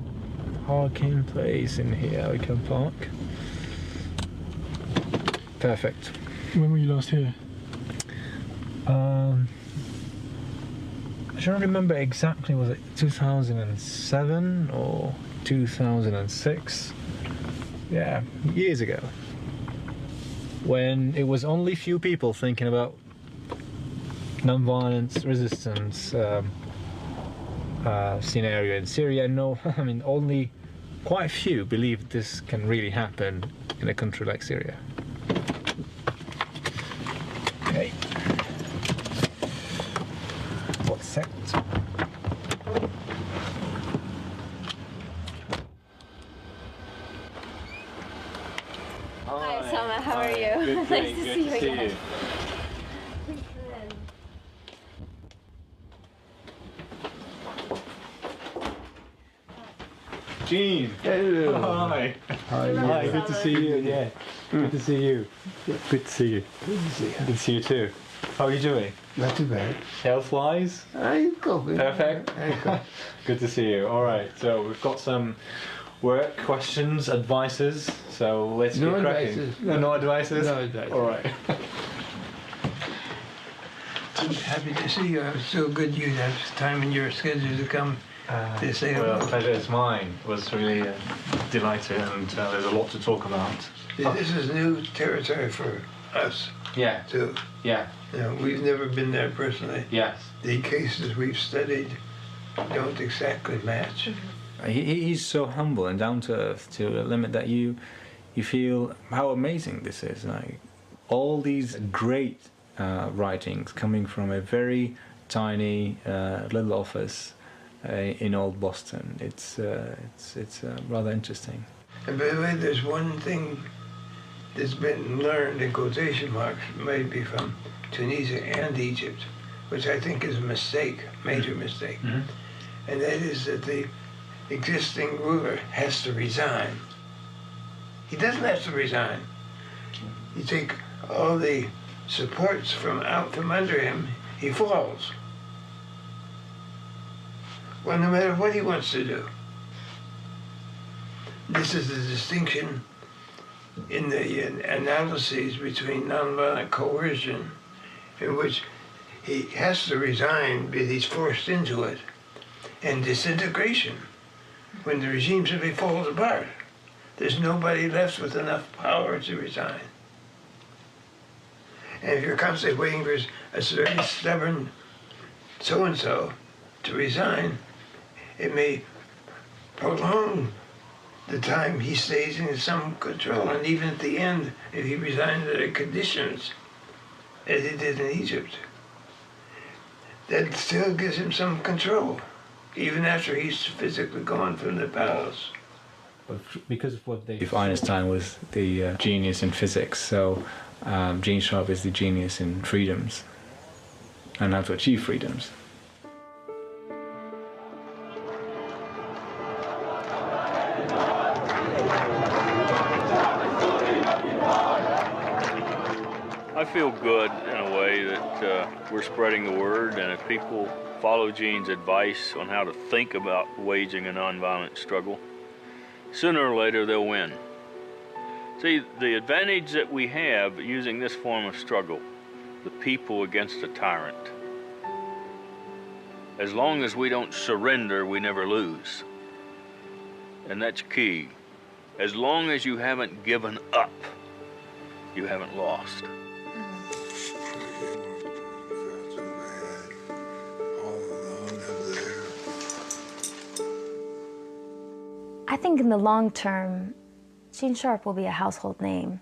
parking place in here we can park. Perfect. When were you last here? I don't remember exactly, was it 2007 or 2006? Yeah, years ago. When it was only few people thinking about non-violence, resistance scenario in Syria. No, I mean only quite few believe this can really happen in a country like Syria. Okay. What's set? Hi, Sama, how are you? Good, Nice to see you again. Gene! Hello! Hi! Hi, good to see you again. Good to see you. Good to see you. Good to see you. Good to see you too. How are you doing? Not too bad. Health-wise? I'm coping. Perfect? Good to see you. Alright, so we've got some work questions, advices, so let's get cracking. Advices. No advices? No advices. Alright. I'm happy to see you. I'm so good you have time in your schedule to come to say Well, hello. pleasure is mine. Was really delighted, and there's a lot to talk about. This is new territory for us. Yeah. Too. Yeah. You know, we've never been there personally. Yes. The cases we've studied don't exactly match. He's so humble and down to earth to a limit that you feel how amazing this is. Like all these great writings coming from a very tiny little office in old Boston. It's rather interesting. And by the way, there's one thing that's been learned in quotation marks, maybe from Tunisia and Egypt, which I think is a mistake, major mistake. Mm-hmm. And that is that the existing ruler has to resign. He doesn't have to resign. You take all the supports from out from under him, he falls. Well, no matter what he wants to do. This is the distinction in the analyses between nonviolent coercion, in which he has to resign because he's forced into it, and disintegration, when the regime simply falls apart. There's nobody left with enough power to resign. And if you're constantly waiting for a very stubborn so-and-so to resign, it may prolong the time he stays in some control. And even at the end, if he resigns under conditions, as he did in Egypt, that still gives him some control, even after he's physically gone from the palace. Because of what if Einstein was the genius in physics, so Gene Sharp is the genius in freedoms and how to achieve freedoms. I feel good in a way that we're spreading the word, and if people follow Gene's advice on how to think about waging a nonviolent struggle, sooner or later they'll win. See, the advantage that we have using this form of struggle, the people against a tyrant, as long as we don't surrender, we never lose. And that's key. As long as you haven't given up, you haven't lost. I think in the long term, Gene Sharp will be a household name.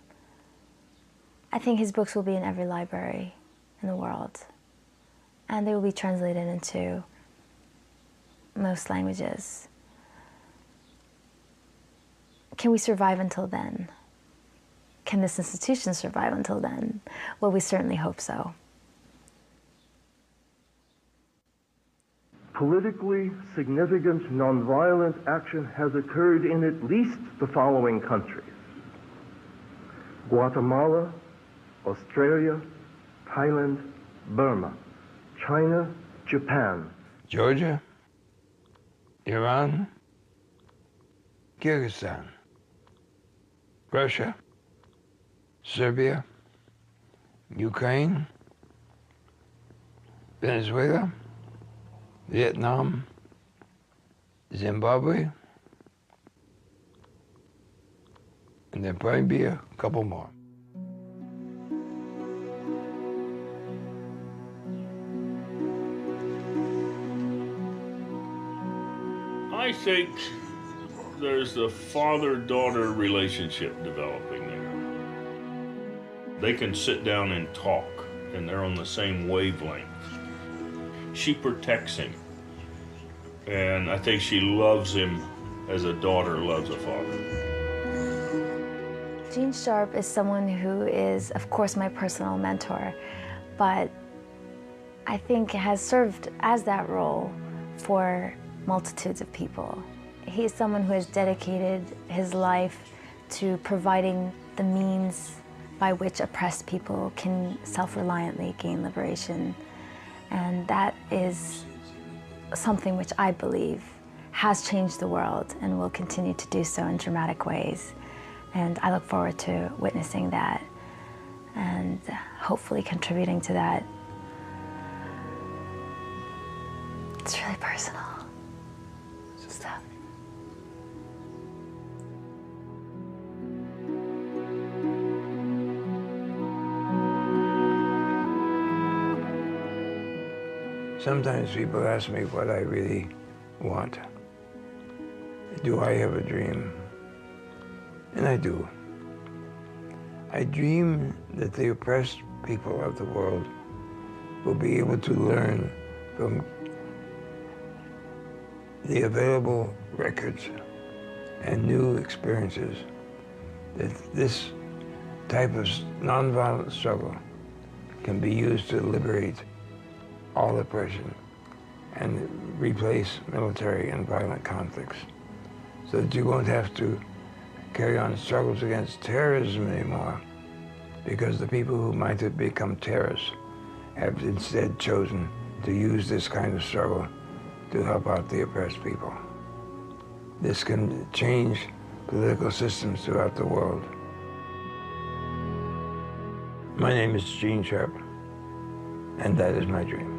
I think his books will be in every library in the world, and they will be translated into most languages. Can we survive until then? Can this institution survive until then? Well, we certainly hope so. Politically significant nonviolent action has occurred in at least the following countries: Guatemala, Australia, Thailand, Burma, China, Japan, Georgia, Iran, Kyrgyzstan, Russia, Serbia, Ukraine, Venezuela, Vietnam, Zimbabwe, and there'll probably be a couple more. I think there's a father-daughter relationship developing there. They can sit down and talk, and they're on the same wavelength. She protects him, and I think she loves him as a daughter loves a father. Gene Sharp is someone who is, of course, my personal mentor, but I think has served as that role for multitudes of people. He is someone who has dedicated his life to providing the means by which oppressed people can self-reliantly gain liberation. And that is something which I believe has changed the world and will continue to do so in dramatic ways. And I look forward to witnessing that and hopefully contributing to that. It's really personal stuff. Sometimes people ask me what I really want. Do I have a dream? And I do. I dream that the oppressed people of the world will be able to learn from the available records and new experiences that this type of nonviolent struggle can be used to liberate all oppression and replace military and violent conflicts, so that you won't have to carry on struggles against terrorism anymore, because the people who might have become terrorists have instead chosen to use this kind of struggle to help out the oppressed people. This can change political systems throughout the world. My name is Gene Sharp, and that is my dream.